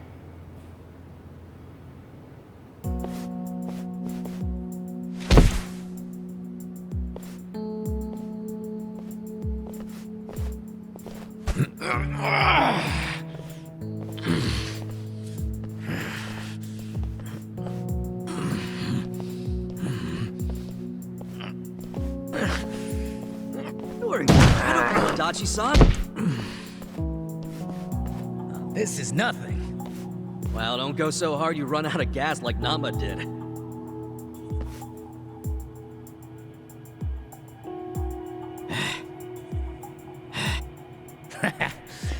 Dachi-san? This is nothing. Well, don't go so hard you run out of gas like Namba did.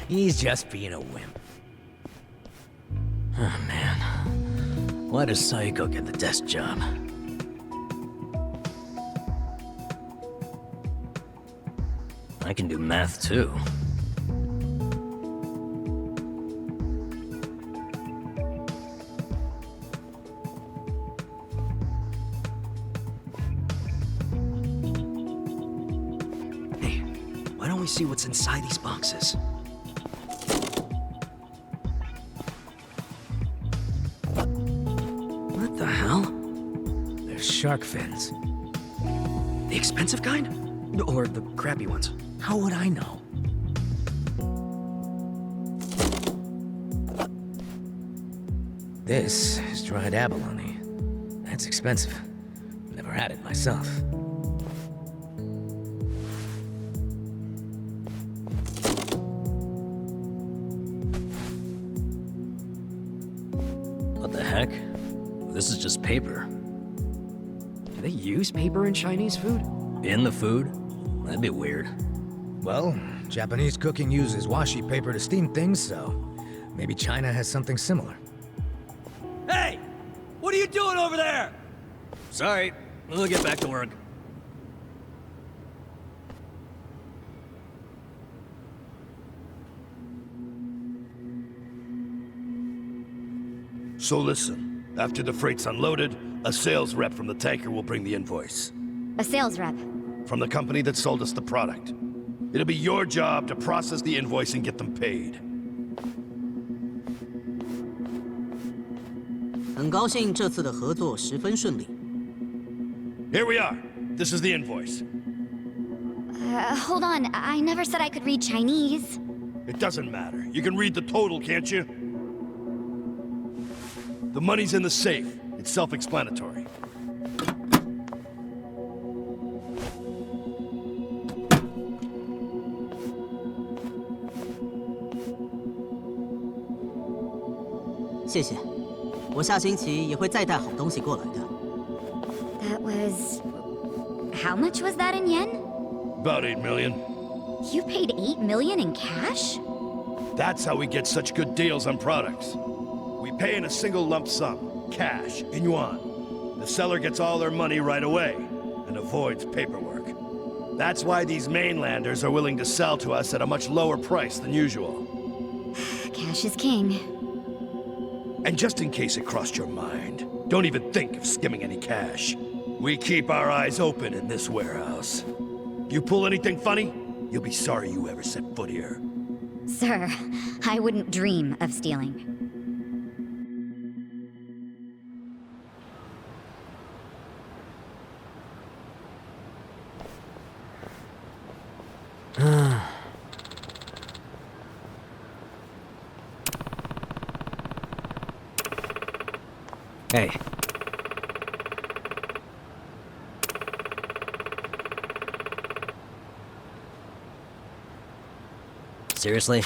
He's just being a wimp. Oh, man. Why does Saiko get the desk job? I can do math, too. Hey, why don't we see what's inside these boxes? What the hell? They're shark fins. The expensive kind? Or the crappy ones? How would I know? This is dried abalone. That's expensive. Never had it myself. What the heck? This is just paper. Do they use paper in Chinese food? In the food? That'd be weird. Well, Japanese cooking uses washi paper to steam things, so maybe China has something similar. Hey! What are you doing over there? Sorry, we'll get back to work. So listen, after the freight's unloaded, a sales rep from the tanker will bring the invoice. A sales rep. From the company that sold us the product. It'll be your job to process the invoice and get them paid. 很高兴这次的合作十分顺利。 Here we are. This is the invoice. Hold on. I never said I could read Chinese. It doesn't matter. You can read the total, can't you? The money's in the safe. It's self-explanatory. Thank you. 我下星期也会再带好东西过来的。 That was... How much was that in yen? About 8 million. You paid 8 million in cash? That's how we get such good deals on products. We pay in a single lump sum, cash, in yuan. The seller gets all their money right away, and avoids paperwork. That's why these mainlanders are willing to sell to us at a much lower price than usual. Cash is king. And just in case it crossed your mind, don't even think of skimming any cash. We keep our eyes open in this warehouse. You pull anything funny, you'll be sorry you ever set foot here. Sir, I wouldn't dream of stealing. Hey. Seriously?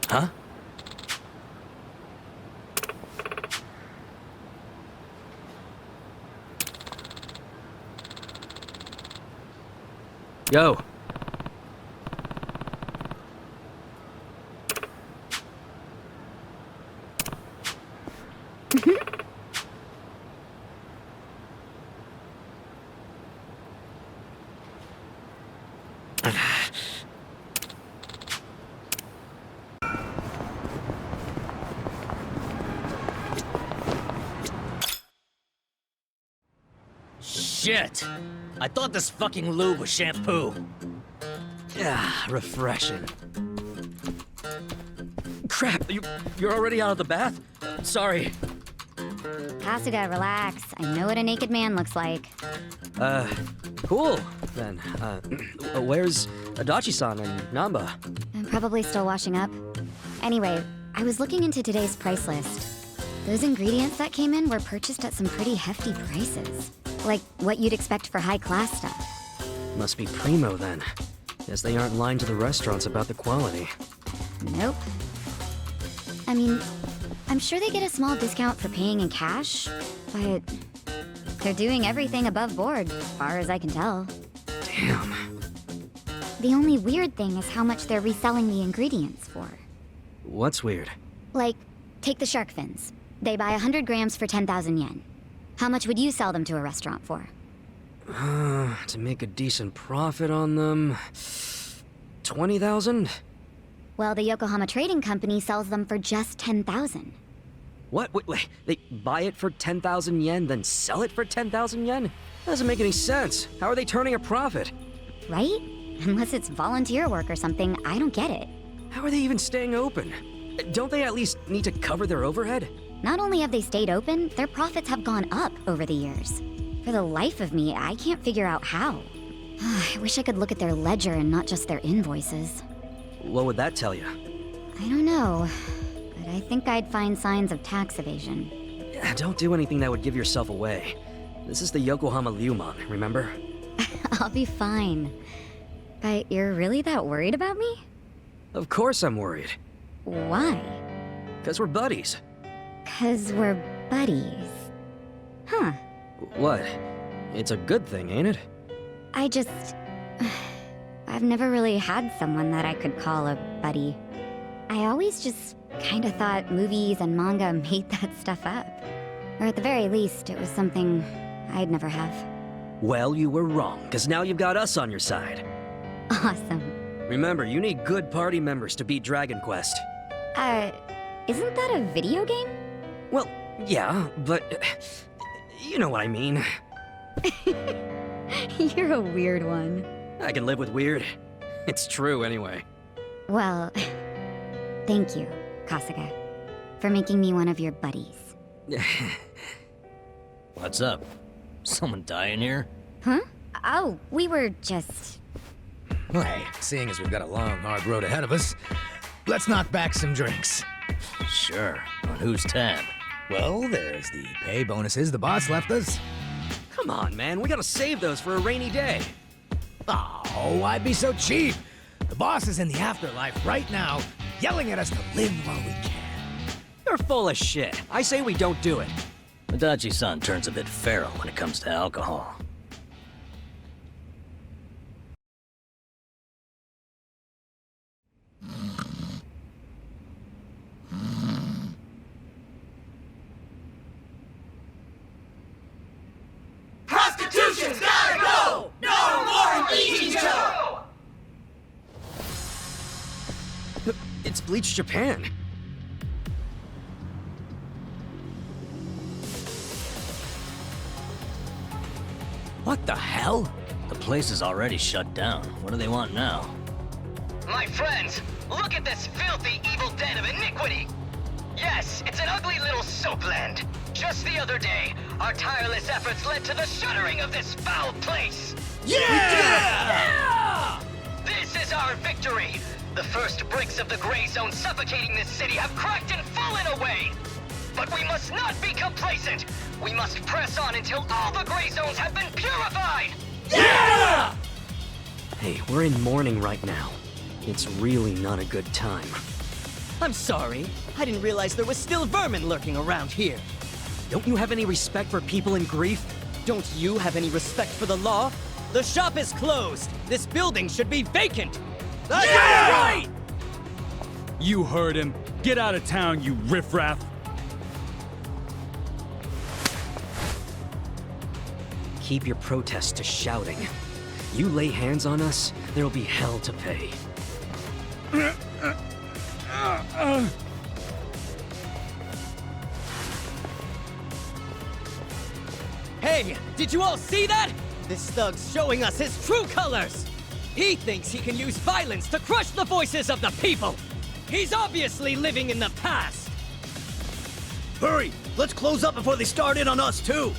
Huh? Yo. Shit! I thought this fucking lube was shampoo. Ah, refreshing. Crap, you're already out of the bath? Sorry. Kasuga, relax. I know what a naked man looks like. Cool, then. Where's Adachi-san and Namba? I'm probably still washing up. Anyway, I was looking into today's price list. Those ingredients that came in were purchased at some pretty hefty prices. Like what you'd expect for high-class stuff. Must be primo, then. Guess they aren't lying to the restaurants about the quality. Nope. I mean, I'm sure they get a small discount for paying in cash, but they're doing everything above board, as far as I can tell. Damn. The only weird thing is how much they're reselling the ingredients for. What's weird? Like, take the shark fins. They buy 100 grams for 10,000 yen. How much would you sell them to a restaurant for? To make a decent profit on them... 20,000? Well, the Yokohama Trading Company sells them for just 10,000. What? Wait, they buy it for 10,000 yen, then sell it for 10,000 yen? That doesn't make any sense. How are they turning a profit? Right? Unless it's volunteer work or something, I don't get it. How are they even staying open? Don't they at least need to cover their overhead? Not only have they stayed open, their profits have gone up over the years. For the life of me, I can't figure out how. I wish I could look at their ledger and not just their invoices. What would that tell you? I don't know, but I think I'd find signs of tax evasion. Don't do anything that would give yourself away. This is the Yokohama Liumang, remember? I'll be fine. But you're really that worried about me? Of course I'm worried. Why? 'Cause we're buddies. 'Cause we're buddies. Huh. What? It's a good thing, ain't it? I just... I've never really had someone that I could call a buddy. I always just kinda thought movies and manga made that stuff up. Or at the very least, it was something I'd never have. Well, you were wrong, 'cause now you've got us on your side. Awesome. Remember, you need good party members to beat Dragon Quest. Isn't that a video game? Well, yeah, but... you know what I mean. You're a weird one. I can live with weird. It's true, anyway. Well, thank you, Kasuga, for making me one of your buddies. What's up? Someone dying here? Huh? Oh, we were just... Hey, seeing as we've got a long, hard road ahead of us, let's knock back some drinks. Sure. On whose tab? Well, there's the pay bonuses the boss left us. Come on, man. We gotta save those for a rainy day. Oh, why be so cheap? The boss is in the afterlife right now, yelling at us to live while we can. You're full of shit. I say we don't do it. Adachi-san turns a bit feral when it comes to alcohol. bleached Japan. What the hell? The place is already shut down. What do they want now? My friends, look at this filthy, evil den of iniquity! Yes, it's an ugly little soapland. Just the other day, our tireless efforts led to the shuttering of this foul place! Yeah! This is our victory! The first bricks of the gray zone suffocating this city have cracked and fallen away! But we must not be complacent! We must press on until all the gray zones have been purified! Yeah! Hey, we're in mourning right now. It's really not a good time. I'm sorry. I didn't realize there was still vermin lurking around here. Don't you have any respect for people in grief? Don't you have any respect for the law? The shop is closed. This building should be vacant. That's right! You heard him. Get out of town, you riffraff. Keep your protests to shouting. You lay hands on us, there'll be hell to pay. Hey, did you all see that? This thug's showing us his true colors! He thinks he can use violence to crush the voices of the people! He's obviously living in the past! Hurry! Let's close up before they start in on us, too!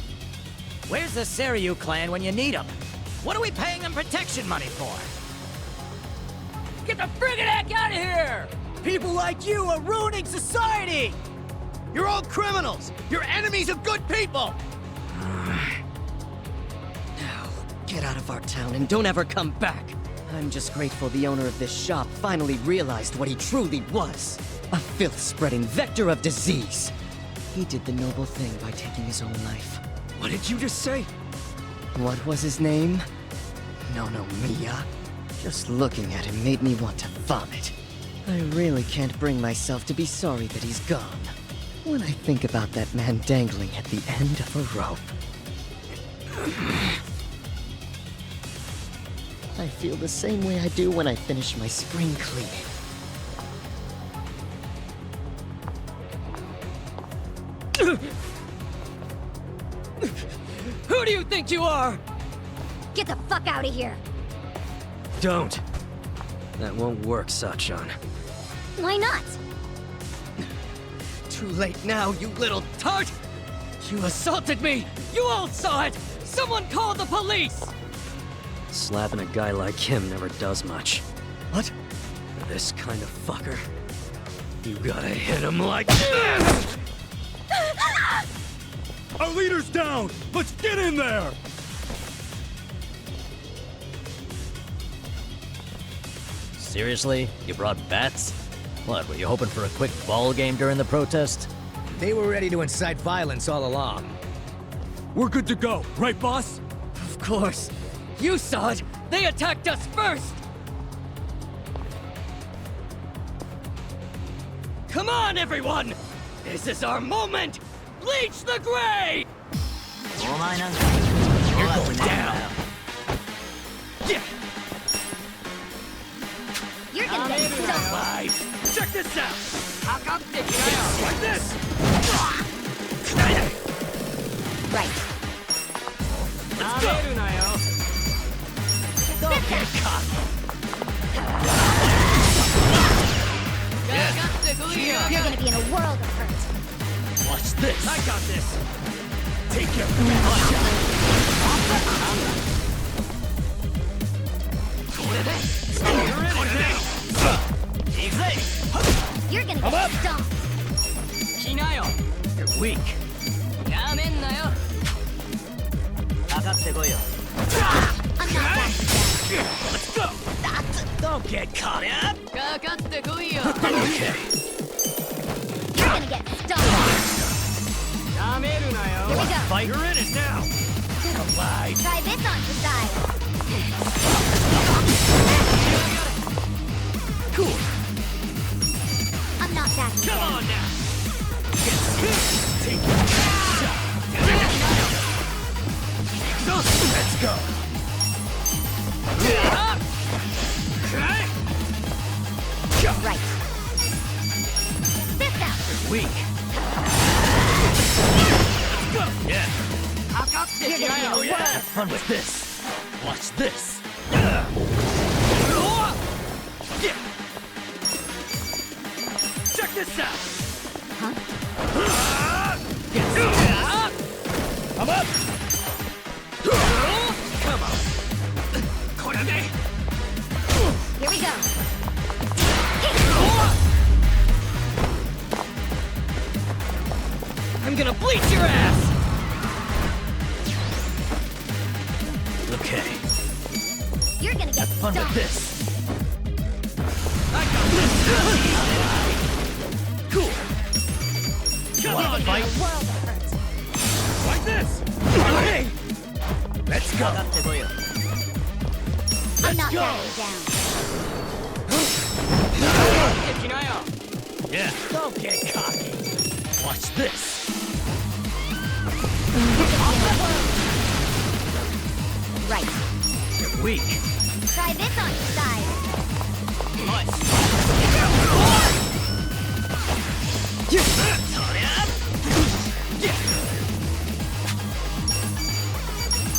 Where's the Seiryu clan when you need them? What are we paying them protection money for? Get the friggin' heck out of here! People like you are ruining society! You're all criminals! You're enemies of good people! Get out of our town and don't ever come back! I'm just grateful the owner of this shop finally realized what he truly was. A filth-spreading vector of disease. He did the noble thing by taking his own life. What did you just say? What was his name? No, Mia. Just looking at him made me want to vomit. I really can't bring myself to be sorry that he's gone. When I think about that man dangling at the end of a rope. I feel the same way I do when I finish my spring cleaning. Who do you think you are? Get the fuck out of here! Don't. That won't work, Sachan. Why not? Too late now, you little tart! You assaulted me! You all saw it! Someone call the police! Slapping a guy like him never does much. What? This kind of fucker. You gotta hit him like this! Our leader's down! Let's get in there! Seriously? You brought bats? What, were you hoping for a quick ball game during the protest? They were ready to incite violence all along. We're good to go, right, boss? Of course. You saw it! They attacked us first! Come on, everyone! This is our moment! Bleach the gray! You're going down! Yeah! You're gonna get stuck! Live! Check this out! Like this! Right. Let's go! Don't get cocky! You're gonna be in a world of hurt. Watch this! I got this! Take your You're gonna get stomped. You're weak. I'm not that Let's go! Don't get caught up! Okay. You're gonna get stomped. Here we go. Fight. You're in it now! Get alive! Try this on the side. Cool! I'm not that Come on now! Take your shot! Let's go! Right. You're gonna be a world. Have fun with this. Watch this. Check this out. Huh? I'm up. Come on. Here we go. I'm gonna bleach your ass. Okay. You're gonna get Have fun with stomped. this. I got this. Cool. Come on, fight. World of hurt. Like this. Hey. Let's go. I'm not go. backing down. Yeah. Don't get cocky. Watch this. Right. You're weak. Try this on your side.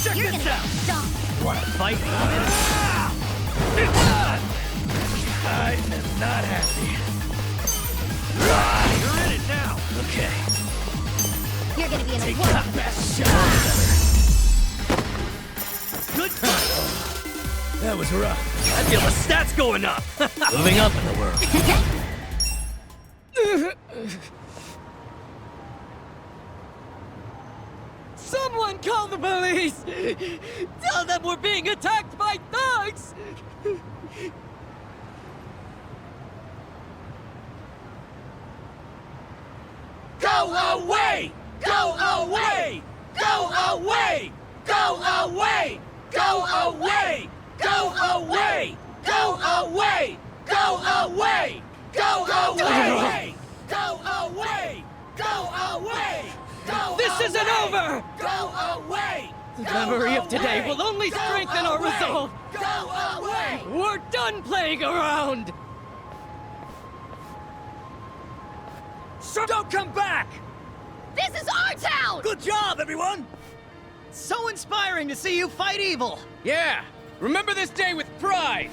Check You're this gonna out. get stomped. Wanna fight? I am not happy. You're in it now. Okay. You're gonna be in a Take world that of best shot. Good fight. That was rough. I feel the stats going up. Moving up in the world. Someone call the police! Tell them we're being attacked by thugs! Go away! Go away! Go away! Go away! Go away! Go away! Go away! Go away! Go away! Go away! Go away! This isn't over! Go away! The memory of today will only strengthen our resolve! Go away! We're done playing around! Don't come back! This is our town! Good job, everyone! So inspiring to see you fight evil! Yeah! Remember this day with pride!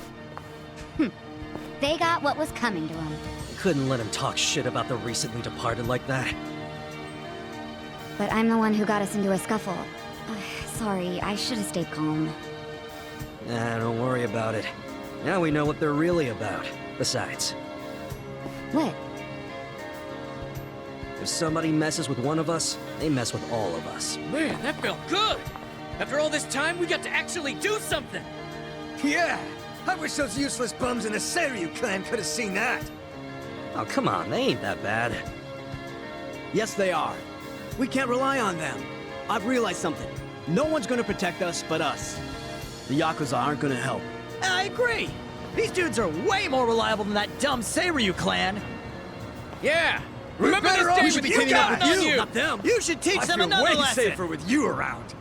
They got what was coming to them. Couldn't let him talk shit about the recently departed like that. But I'm the one who got us into a scuffle. Sorry, I should have stayed calm. Nah, don't worry about it. Now we know what they're really about. Besides, What? if somebody messes with one of us, they mess with all of us. Man, that felt good! After all this time, we got to actually do something! Yeah! I wish those useless bums in the Seiryu clan could have seen that! Oh, come on, they ain't that bad. Yes, they are. We can't rely on them. I've realized something. No one's gonna protect us but us. The Yakuza aren't gonna help. I agree! These dudes are way more reliable than that dumb Seiryu clan! Yeah! Remember this day with you guys! with you, You. not them. You should teach I them feel another way lesson! safer with you around.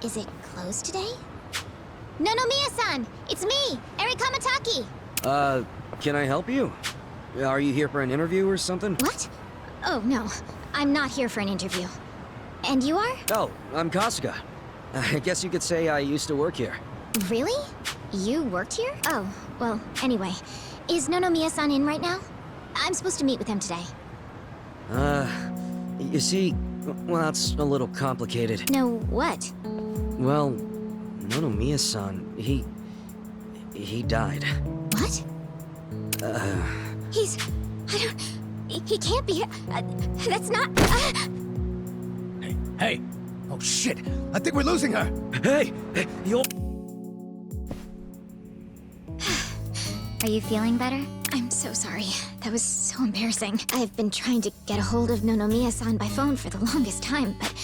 Is it closed today? Nonomiya-san! It's me, Eri Kamataki! Can I help you? Are you here for an interview or something? What? Oh, no. I'm not here for an interview. And you are? Oh, I'm Kasuga. I guess you could say I used to work here. Really? You worked here? Oh, well, anyway. Is Nonomiya-san in right now? I'm supposed to meet with him today. You see, well, it's a little complicated. No, what? Well, Nonomiya-san, he died. What? He's... I don't... He can't be here. That's not... Hey! Oh shit! I think we're losing her! Hey! You'll... Are you feeling better? I'm so sorry. That was so embarrassing. I've been trying to get a hold of Nonomiya-san by phone for the longest time, but...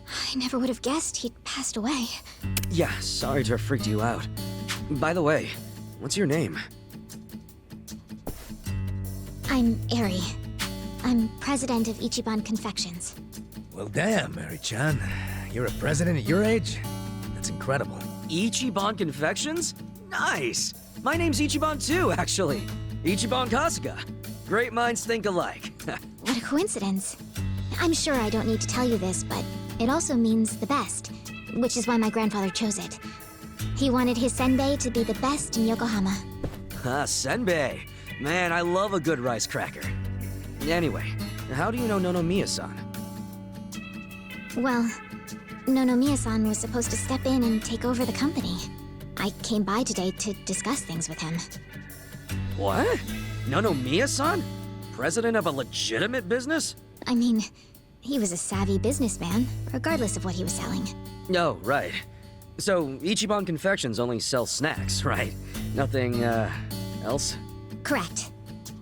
I never would have guessed he'd passed away. Yeah, sorry to have freaked you out. By the way, what's your name? I'm Eri. I'm president of Ichiban Confections. Well, damn, Mary-chan. You're a president at your age? That's incredible. Ichiban Confections? Nice! My name's Ichiban too, actually. Ichiban Kasuga. Great minds think alike. What a coincidence. I'm sure I don't need to tell you this, but it also means the best, which is why my grandfather chose it. He wanted his senbei to be the best in Yokohama. Ah, senbei. Man, I love a good rice cracker. Anyway, how do you know Nonomiya-san? Well, Nonomiya-san was supposed to step in and take over the company. I came by today to discuss things with him. What? Nonomiya-san? President of a legitimate business? I mean, he was a savvy businessman, regardless of what he was selling. Oh, right. So, Ichiban Confections only sells snacks, right? Nothing, else? Correct.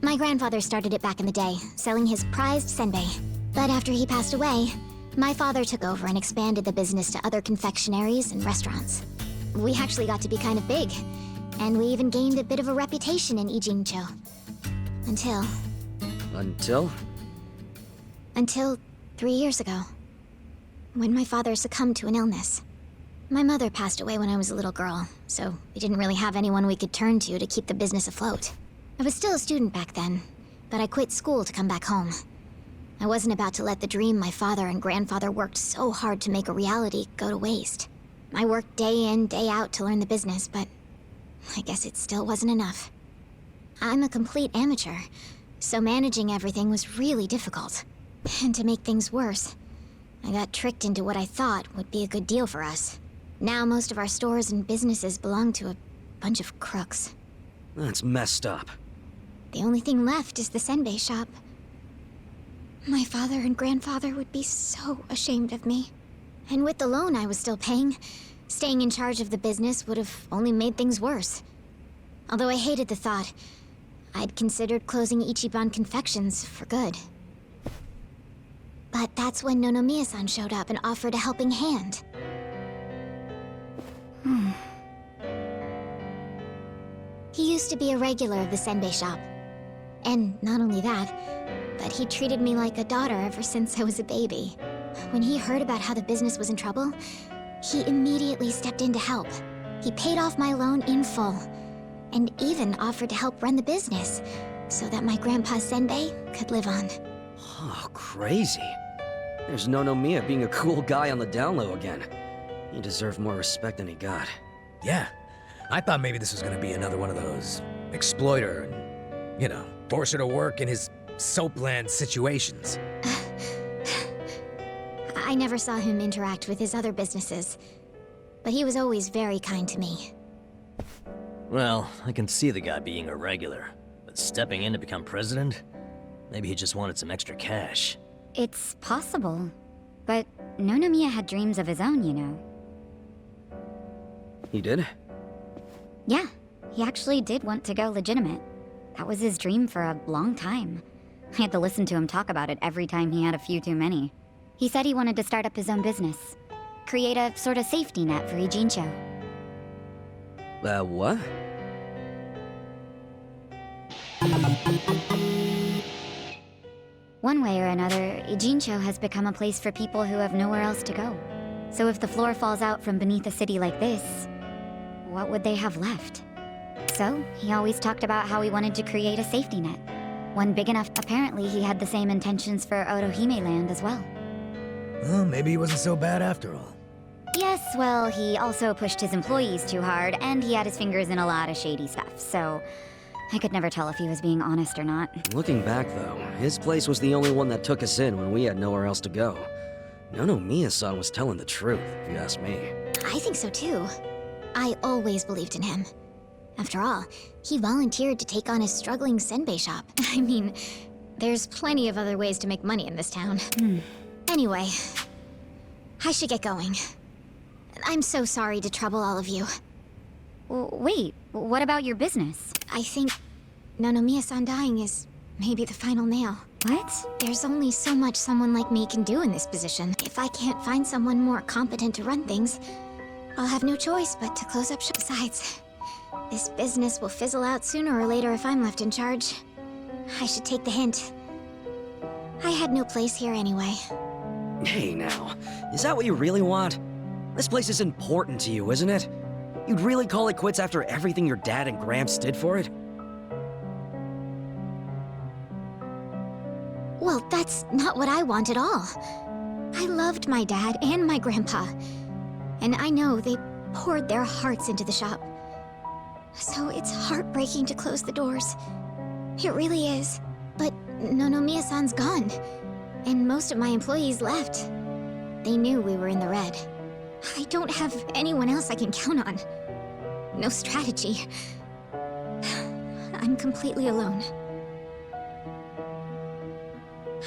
My grandfather started it back in the day, selling his prized senbei. But after he passed away, my father took over and expanded the business to other confectionaries and restaurants. We actually got to be kind of big, and we even gained a bit of a reputation in Ijincho. Until... Until 3 years ago, when my father succumbed to an illness. My mother passed away when I was a little girl, so we didn't really have anyone we could turn to keep the business afloat. I was still a student back then, but I quit school to come back home. I wasn't about to let the dream my father and grandfather worked so hard to make a reality go to waste. I worked day in, day out to learn the business, but I guess it still wasn't enough. I'm a complete amateur, so managing everything was really difficult. And to make things worse, I got tricked into what I thought would be a good deal for us. Now most of our stores and businesses belong to a bunch of crooks. That's messed up. The only thing left is the senbei shop. My father and grandfather would be so ashamed of me. And with the loan I was still paying, staying in charge of the business would have only made things worse. Although I hated the thought, I'd considered closing Ichiban Confections for good. But that's when Nonomiya-san showed up and offered a helping hand. He used to be a regular of the senbei shop. And not only that, but he treated me like a daughter ever since I was a baby. When he heard about how the business was in trouble, he immediately stepped in to help. He paid off my loan in full, and even offered to help run the business, so that my grandpa's senbei could live on. Oh, crazy. There's Nonomiya being a cool guy on the down low again. He deserved more respect than he got. Yeah. I thought maybe this was gonna be another one of those exploiter and, force her to work in his soapland situations. I never saw him interact with his other businesses, but he was always very kind to me. Well, I can see the guy being a regular, but stepping in to become president? Maybe he just wanted some extra cash. It's possible, but Nonomiya had dreams of his own, you know. He did? Yeah, he actually did want to go legitimate. That was his dream for a long time. I had to listen to him talk about it every time he had a few too many. He said he wanted to start up his own business. Create a sort of safety net for Ijincho. What? One way or another, Ijincho has become a place for people who have nowhere else to go. So if the floor falls out from beneath a city like this, what would they have left? So, he always talked about how he wanted to create a safety net. One big enough. Apparently, he had the same intentions for Orohime Land as well. Well, maybe he wasn't so bad after all. Yes, well, he also pushed his employees too hard, and he had his fingers in a lot of shady stuff, so I could never tell if he was being honest or not. Looking back, though, his place was the only one that took us in when we had nowhere else to go. Nonomiya-san was telling the truth, if you ask me. I think so too. I always believed in him. After all, he volunteered to take on his struggling senbei shop. I mean, there's plenty of other ways to make money in this town. Anyway, I should get going. I'm so sorry to trouble all of you. Wait, what about your business? I think Nonomiya-san dying is maybe the final nail. What? There's only so much someone like me can do in this position. If I can't find someone more competent to run things, I'll have no choice but to close up shop. Besides, this business will fizzle out sooner or later if I'm left in charge. I should take the hint. I had no place here anyway. Hey now, is that what you really want? This place is important to you, isn't it? You'd really call it quits after everything your dad and Gramps did for it? Well, that's not what I want at all. I loved my dad and my grandpa. And I know they poured their hearts into the shop. So it's heartbreaking to close the doors. It really is. But Nonomiya-san's gone. And most of my employees left. They knew we were in the red. I don't have anyone else I can count on. No strategy. I'm completely alone.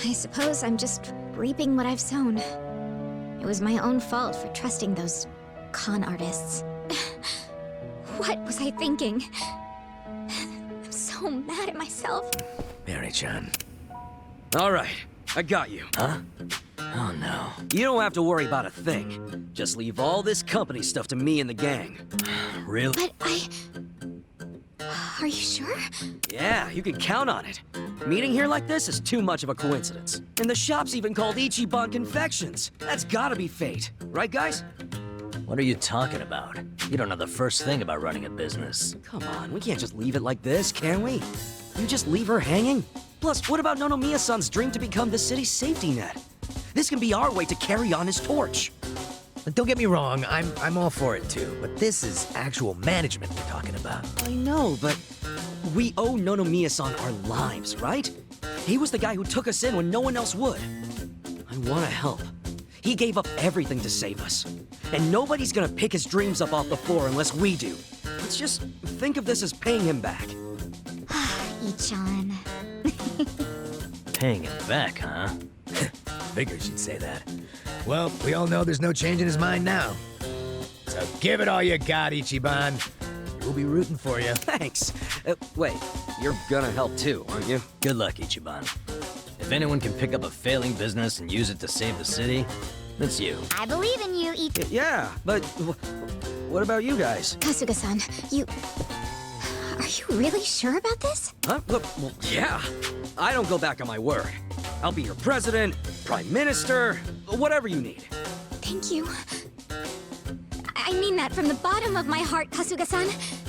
I suppose I'm just reaping what I've sown. It was my own fault for trusting those con artists. What was I thinking? I'm so mad at myself. Mary-chan. All right, I got you. Huh? Oh no. You don't have to worry about a thing. Just leave all this company stuff to me and the gang. Really? But Are you sure? Yeah, you can count on it. Meeting here like this is too much of a coincidence. And the shop's even called Ichiban Confections. That's gotta be fate. Right, guys? What are you talking about? You don't know the first thing about running a business. Come on, we can't just leave it like this, can we? You just leave her hanging? Plus, what about Nonomiya-san's dream to become the city's safety net? This can be our way to carry on his torch. Don't get me wrong, I'm all for it too, but this is actual management we're talking about. I know, but we owe Nonomiya-san our lives, right? He was the guy who took us in when no one else would. I want to help. He gave up everything to save us. And nobody's gonna pick his dreams up off the floor unless we do. Let's just think of this as paying him back. Ichan. Paying him back, huh? Figures you'd say that. Well, we all know there's no change in his mind now. So give it all you got, Ichiban. We'll be rooting for you. Thanks. Wait, you're gonna help too, aren't you? Good luck, Ichiban. If anyone can pick up a failing business and use it to save the city, it's you. I believe in you, Yeah, but what about you guys? Kasuga-san, Are you really sure about this? Huh? Well, yeah. I don't go back on my word. I'll be your president, prime minister, whatever you need. Thank you. I mean that from the bottom of my heart, Kasuga-san.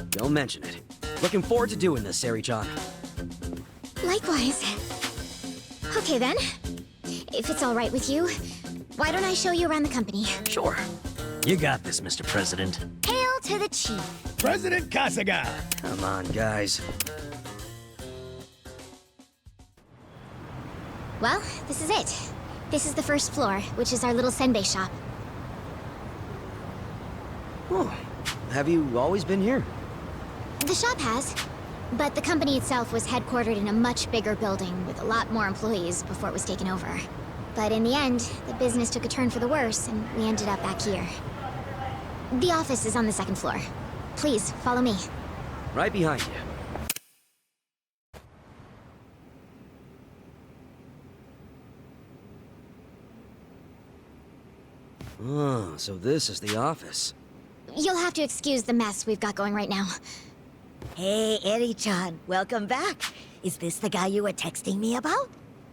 Don't mention it. Looking forward to doing this, Sari-chan. Likewise. Okay then. If it's all right with you, why don't I show you around the company? Sure. You got this, Mr. President. Hail to the chief. President Kasuga! Come on, guys. Well, this is it. This is the first floor, which is our little senbei shop. Oh, have you always been here? The shop has, but the company itself was headquartered in a much bigger building with a lot more employees before it was taken over. But in the end, the business took a turn for the worse, and we ended up back here. The office is on the second floor. Please, follow me. Right behind you. Oh, so this is the office. You'll have to excuse the mess we've got going right now. Hey, Eri-chan, welcome back. Is this the guy you were texting me about?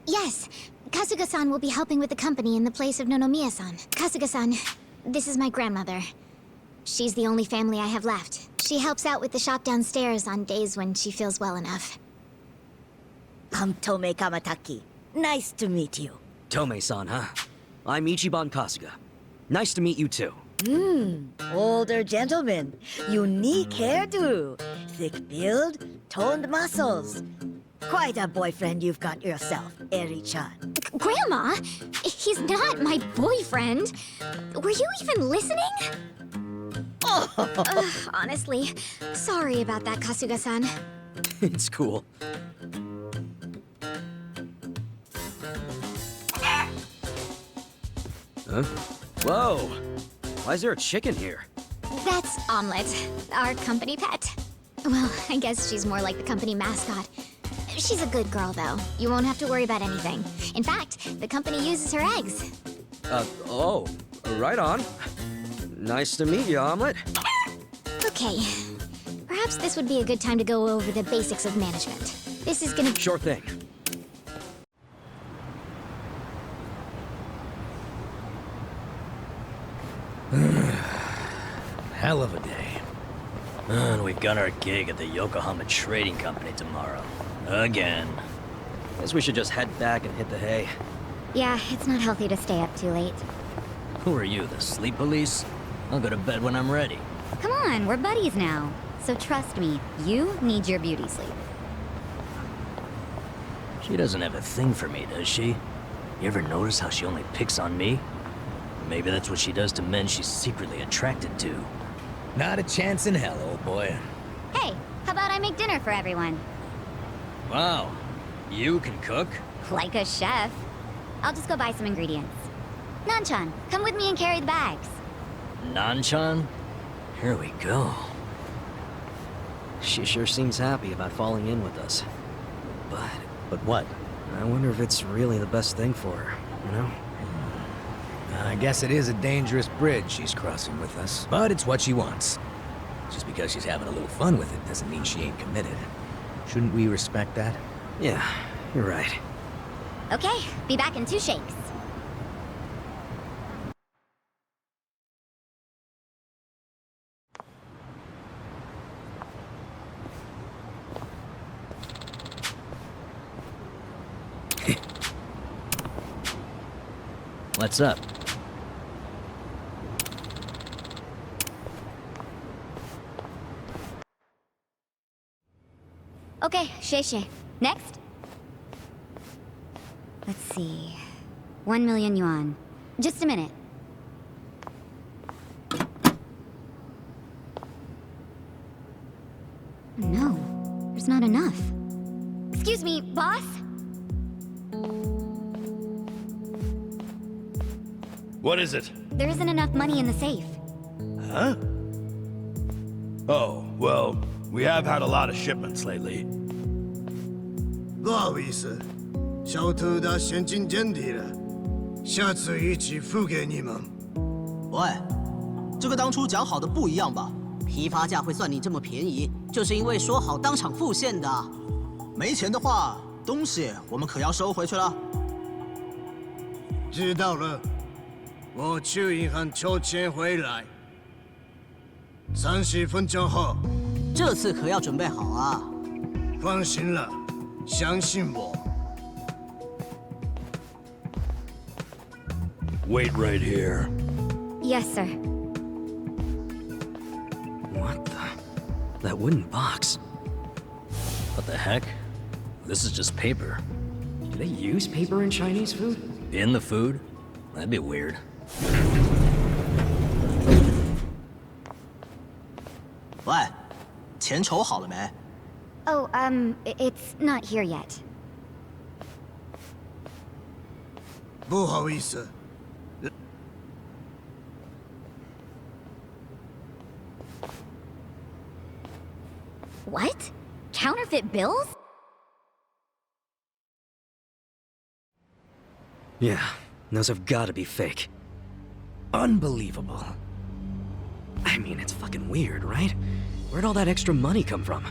Yes. Kasuga-san will be helping with the company in the place of Nonomiya-san. Kasuga-san, this is my grandmother. She's the only family I have left. She helps out with the shop downstairs on days when she feels well enough. I'm Tomei Kamataki. Nice to meet you. Tomei-san, huh? I'm Ichiban Kasuga. Nice to meet you too. Older gentleman. Unique hairdo. Thick build, toned muscles. Quite a boyfriend you've got yourself, Eri-chan. Grandma? He's not my boyfriend. Were you even listening? Honestly, sorry about that, Kasuga-san. It's cool. Huh? Whoa! Why is there a chicken here? That's Omelette, our company pet. Well, I guess she's more like the company mascot. She's a good girl, though. You won't have to worry about anything. In fact, the company uses her eggs. Right on. Nice to meet you, Omelette. Okay. Perhaps this would be a good time to go over the basics of management. This is gonna... Sure thing. Hell of a day. And we've got our gig at the Yokohama Trading Company tomorrow. Again. Guess we should just head back and hit the hay. Yeah, it's not healthy to stay up too late. Who are you, the sleep police? I'll go to bed when I'm ready. Come on, we're buddies now. So trust me, you need your beauty sleep. She doesn't have a thing for me, does she? You ever notice how she only picks on me? Maybe that's what she does to men she's secretly attracted to. Not a chance in hell, old boy. Hey, how about I make dinner for everyone? Wow, you can cook? Like a chef. I'll just go buy some ingredients. Nanchan, come with me and carry the bags. Nanchan? Here we go. She sure seems happy about falling in with us. But what? I wonder if it's really the best thing for her, you know? I guess it is a dangerous bridge she's crossing with us, but it's what she wants. Just because she's having a little fun with it doesn't mean she ain't committed. Shouldn't we respect that? Yeah, you're right. Okay, be back in 2 shakes. What's up? Okay, Shay. Next? Let's see. 1 million yuan. Just a minute. No, there's not enough. Excuse me, boss? What is it? There isn't enough money in the safe. Huh? Oh, well, we have had a lot of shipments lately. 不好意思，小偷的现金见底了，下次一起付给你们。喂，这个当初讲好的不一样吧？批发价会算你这么便宜，就是因为说好当场付现的。没钱的话，东西我们可要收回去了。知道了，我去银行取钱回来。30分钟后。这次可要准备好啊！放心了。 相信我。 Wait right here. Yes, sir. What the? That wooden box. What the heck? This is just paper. Do they use paper in Chinese food? In the food? That'd be weird. 喂，钱筹好了没？ Oh, it's not here yet. 不好意思。 What? Counterfeit bills? Yeah, those have got to be fake. Unbelievable. I mean, it's fucking weird, right? Where'd all that extra money come from?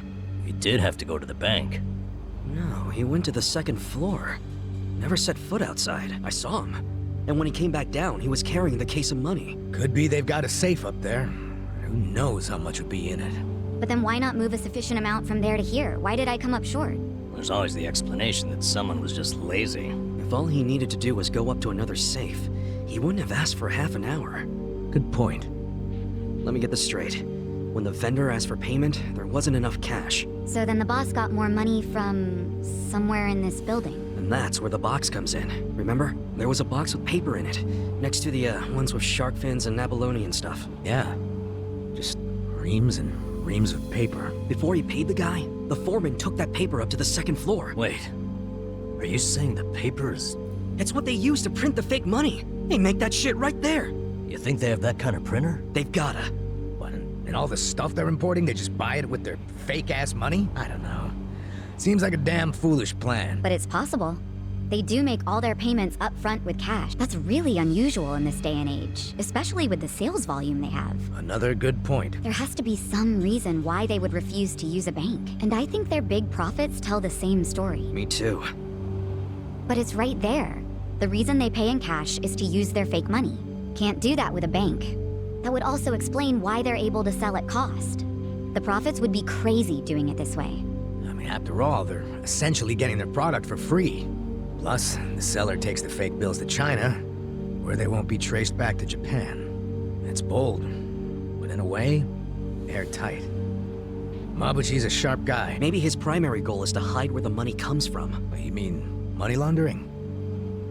He did have to go to the bank. No, he went to the 2nd floor. Never set foot outside. I saw him. And when he came back down, he was carrying the case of money. Could be they've got a safe up there. Who knows how much would be in it? But then why not move a sufficient amount from there to here? Why did I come up short? There's always the explanation that someone was just lazy. If all he needed to do was go up to another safe, he wouldn't have asked for half an hour. Good point. Let me get this straight. When the vendor asked for payment, there wasn't enough cash. So then the boss got more money from somewhere in this building. And that's where the box comes in. Remember? There was a box with paper in it, next to the ones with shark fins and abalone and stuff. Yeah. Just reams and reams of paper. Before he paid the guy, the foreman took that paper up to the 2nd floor. Wait, are you saying the paper is... It's what they use to print the fake money. They make that shit right there. You think they have that kind of printer? They've gotta. What, and all the stuff they're importing, they just buy it with their fake-ass money? I don't know. Seems like a damn foolish plan. But it's possible. They do make all their payments up front with cash. That's really unusual in this day and age, especially with the sales volume they have. Another good point. There has to be some reason why they would refuse to use a bank. And I think their big profits tell the same story. Me too. But it's right there. The reason they pay in cash is to use their fake money. Can't do that with a bank. That would also explain why they're able to sell at cost. The profits would be crazy doing it this way. I mean, after all, they're essentially getting their product for free. Plus, the seller takes the fake bills to China, where they won't be traced back to Japan. It's bold, but in a way, airtight. Mabuchi's a sharp guy. Maybe his primary goal is to hide where the money comes from. You mean money laundering?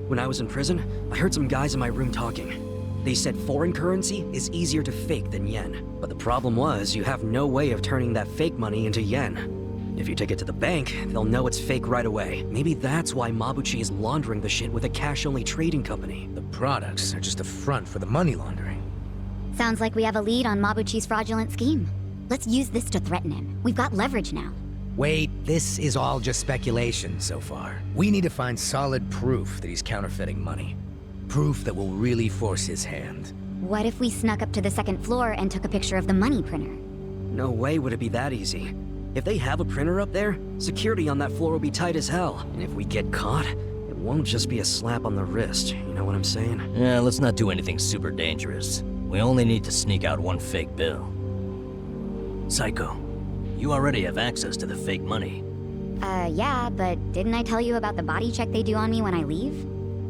When I was in prison, I heard some guys in my room talking. They said foreign currency is easier to fake than yen. But the problem was, you have no way of turning that fake money into yen. If you take it to the bank, they'll know it's fake right away. Maybe that's why Mabuchi is laundering the shit with a cash-only trading company. The products are just a front for the money laundering. Sounds like we have a lead on Mabuchi's fraudulent scheme. Let's use this to threaten him. We've got leverage now. Wait, this is all just speculation so far. We need to find solid proof that he's counterfeiting money. Proof that will really force his hand. What if we snuck up to the second floor and took a picture of the money printer? No way would it be that easy. If they have a printer up there, security on that floor will be tight as hell. And if we get caught, it won't just be a slap on the wrist, you know what I'm saying? Yeah, let's not do anything super dangerous. We only need to sneak out one fake bill. Psycho, you already have access to the fake money. Yeah, but didn't I tell you about the body check they do on me when I leave?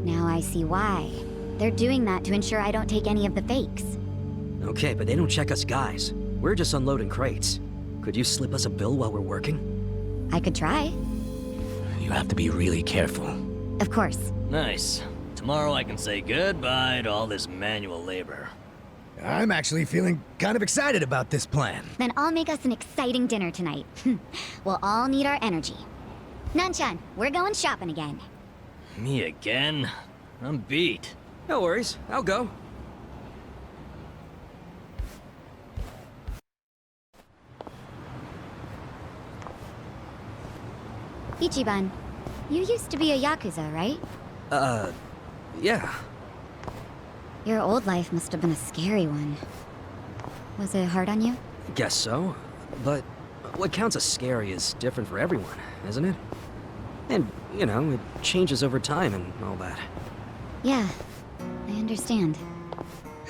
Now I see why. They're doing that to ensure I don't take any of the fakes. Okay, but they don't check us guys. We're just unloading crates. Could you slip us a bill while we're working? I could try. You have to be really careful. Of course. Nice. Tomorrow I can say goodbye to all this manual labor. I'm actually feeling kind of excited about this plan. Then I'll make us an exciting dinner tonight. We'll all need our energy. Nanchan, we're going shopping again. Me again? I'm beat. No worries, I'll go. Ichiban, you used to be a Yakuza, right? Yeah. Your old life must have been a scary one. Was it hard on you? Guess so. But what counts as scary is different for everyone, isn't it? And, you know, it changes over time and all that. Yeah, I understand.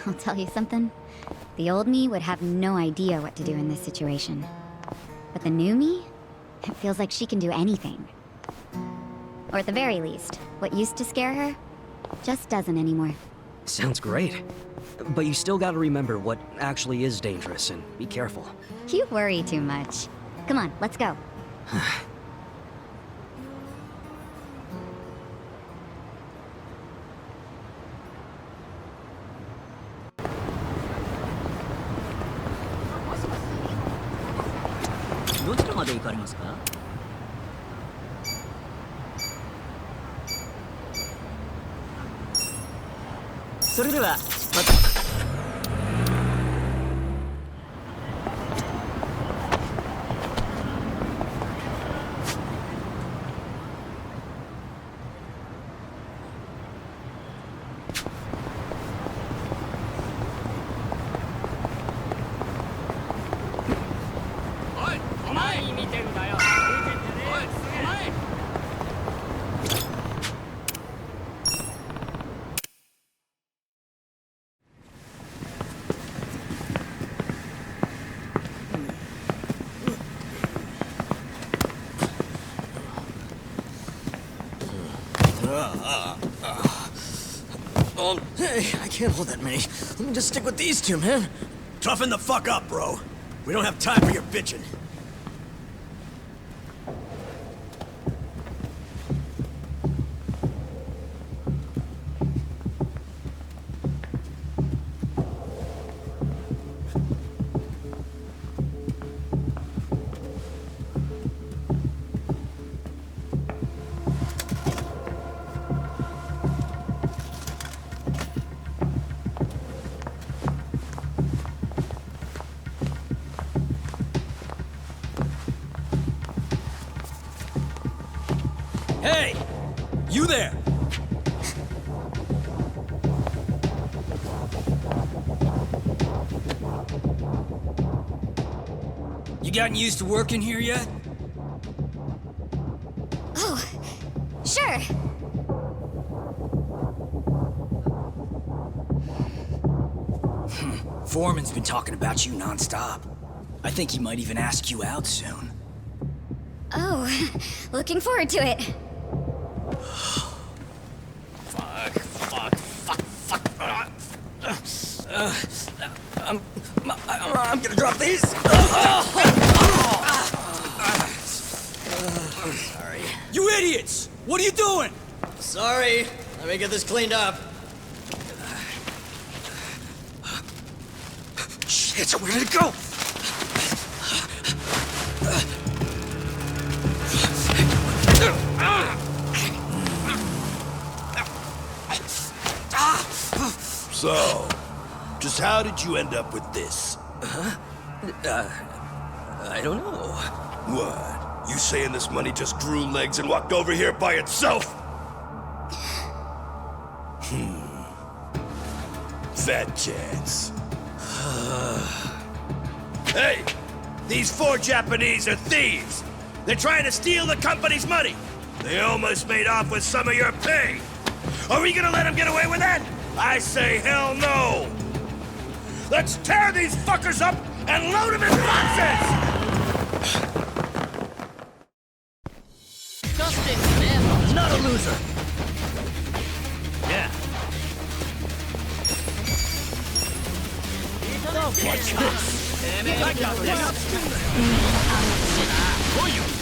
I'll tell you something. The old me would have no idea what to do in this situation. But the new me? It feels like she can do anything. Or at the very least, what used to scare her just doesn't anymore. Sounds great. But you still gotta remember what actually is dangerous and be careful. You worry too much. Come on, let's go. Oh, hey, I can't hold that many. Let me just stick with these two, man. Toughen the fuck up, bro. We don't have time for your bitching. there! You gotten used to working here yet? Oh, sure. Foreman's been talking about you nonstop. I think he might even ask you out soon. Oh, looking forward to it. I'm gonna drop these. Sorry. You idiots! What are you doing? Sorry. Let me get this cleaned up. Shit, where did it go? So, just how did you end up with this? I don't know. What? You saying this money just grew legs and walked over here by itself? Fat chance. Hey! These 4 Japanese are thieves! They're trying to steal the company's money! They almost made off with some of your pay! Are we gonna let them get away with that? I say hell no! Let's tear these fuckers up and load them in boxes! Not a loser! Yeah. Watch this. I got this!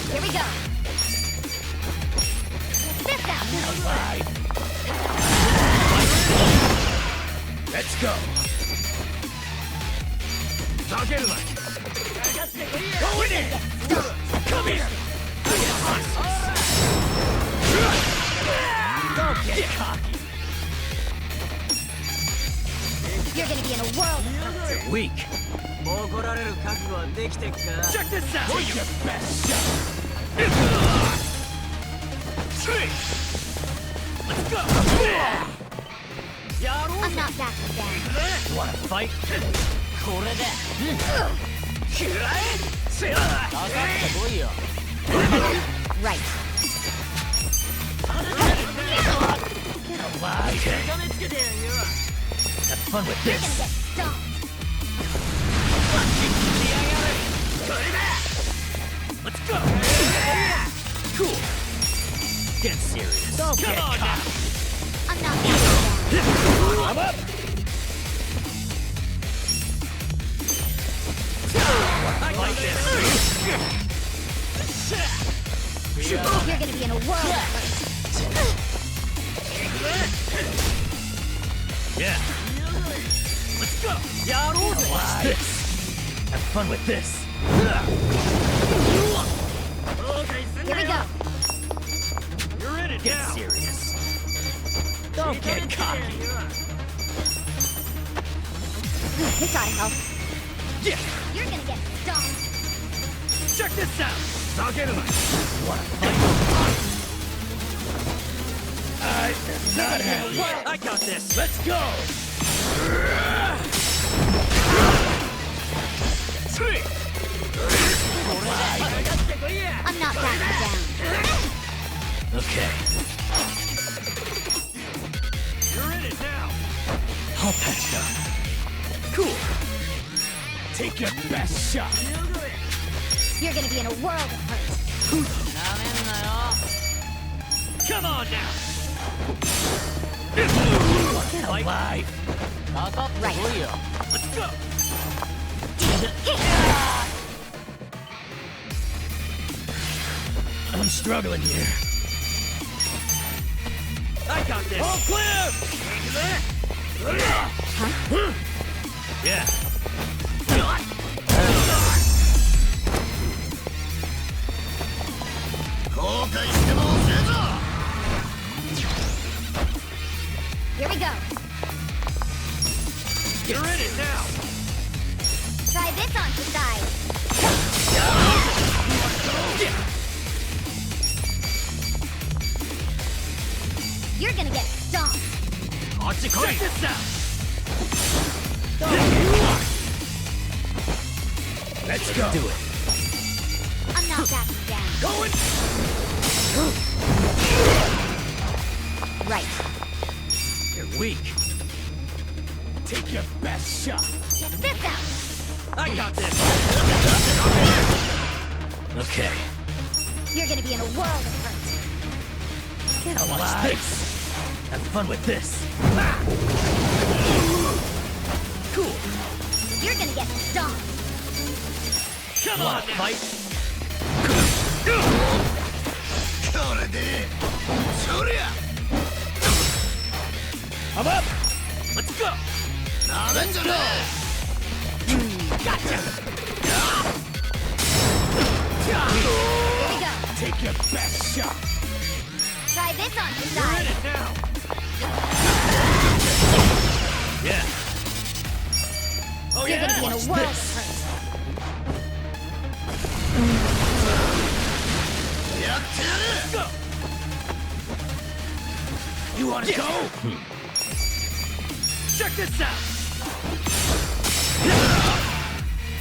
Here we go. This out. Let's go! Go in there! Come here! Don't get cocky. You're gonna be in a world. You're weak. Check this out! What's your best shot? Let's go! I'm not backing down. You wanna fight? Right. Have fun with this. Let's go! Cool. Get serious. Come on now! I'm not backing down. I'm up! Like this. You're gonna be in a world. Yeah. Let's go! Watch this. Have fun with this. Here we go. You're in it Get now! serious. Don't get cocky. This ought to help. Yeah! You're gonna get stoned. Check this out! I'll get him! Wanna fight? I am not happy! I got this. Let's go! I'm not backing down. Okay. You're in it now! All patched up. Cool! Take your best shot! You're gonna be in a world of hurt. Come on now! Get alive. Right. Let's go! I'm struggling here. I got this. All clear! Yeah. Here we go. You're in it now! Try this on the side. You're gonna get stomped. Check this out! Let's go. Do it. I'm not backing down. Going. Right. You're weak. Take your best shot. Check this out. I got this! Okay. You're gonna be in a world of hurt. Get alive! Have fun with this. Cool! You're gonna get stomped. Come on, fight! I'm up. Let's go! Let's go. Gotcha! Here we go. Take your best shot. Try this on your You're side. in it now! Yeah. Oh You're yeah? gonna be in a Watch world this. of hurt. Let's go! You want to go? Check this out!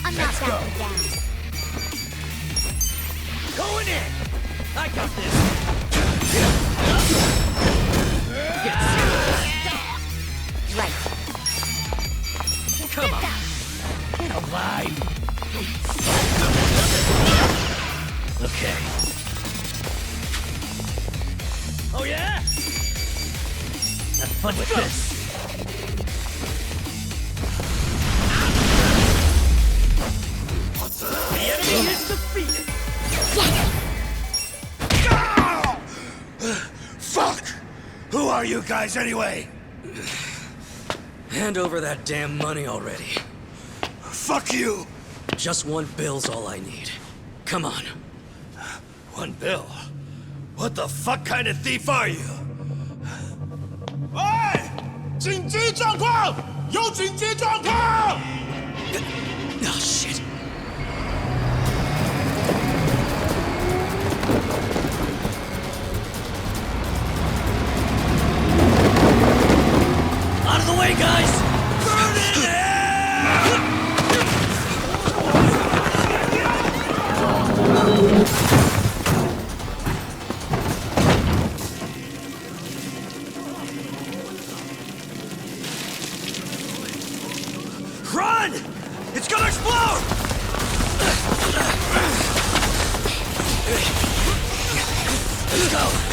I'm not backing down. Going in! I got this! Right. Come on! Get alive! Okay. Oh yeah? Have fun with this. The enemy is defeated! Fuck! Who are you guys anyway? Hand over that damn money already. Fuck you! Just $1 bill's all I need. Come on. $1 bill? What the fuck kind of thief are you? Hey! 紧急状况！有紧急状况！ Oh, shit. Out of the way, guys! Burn in Run! It's gonna explode! Let's go.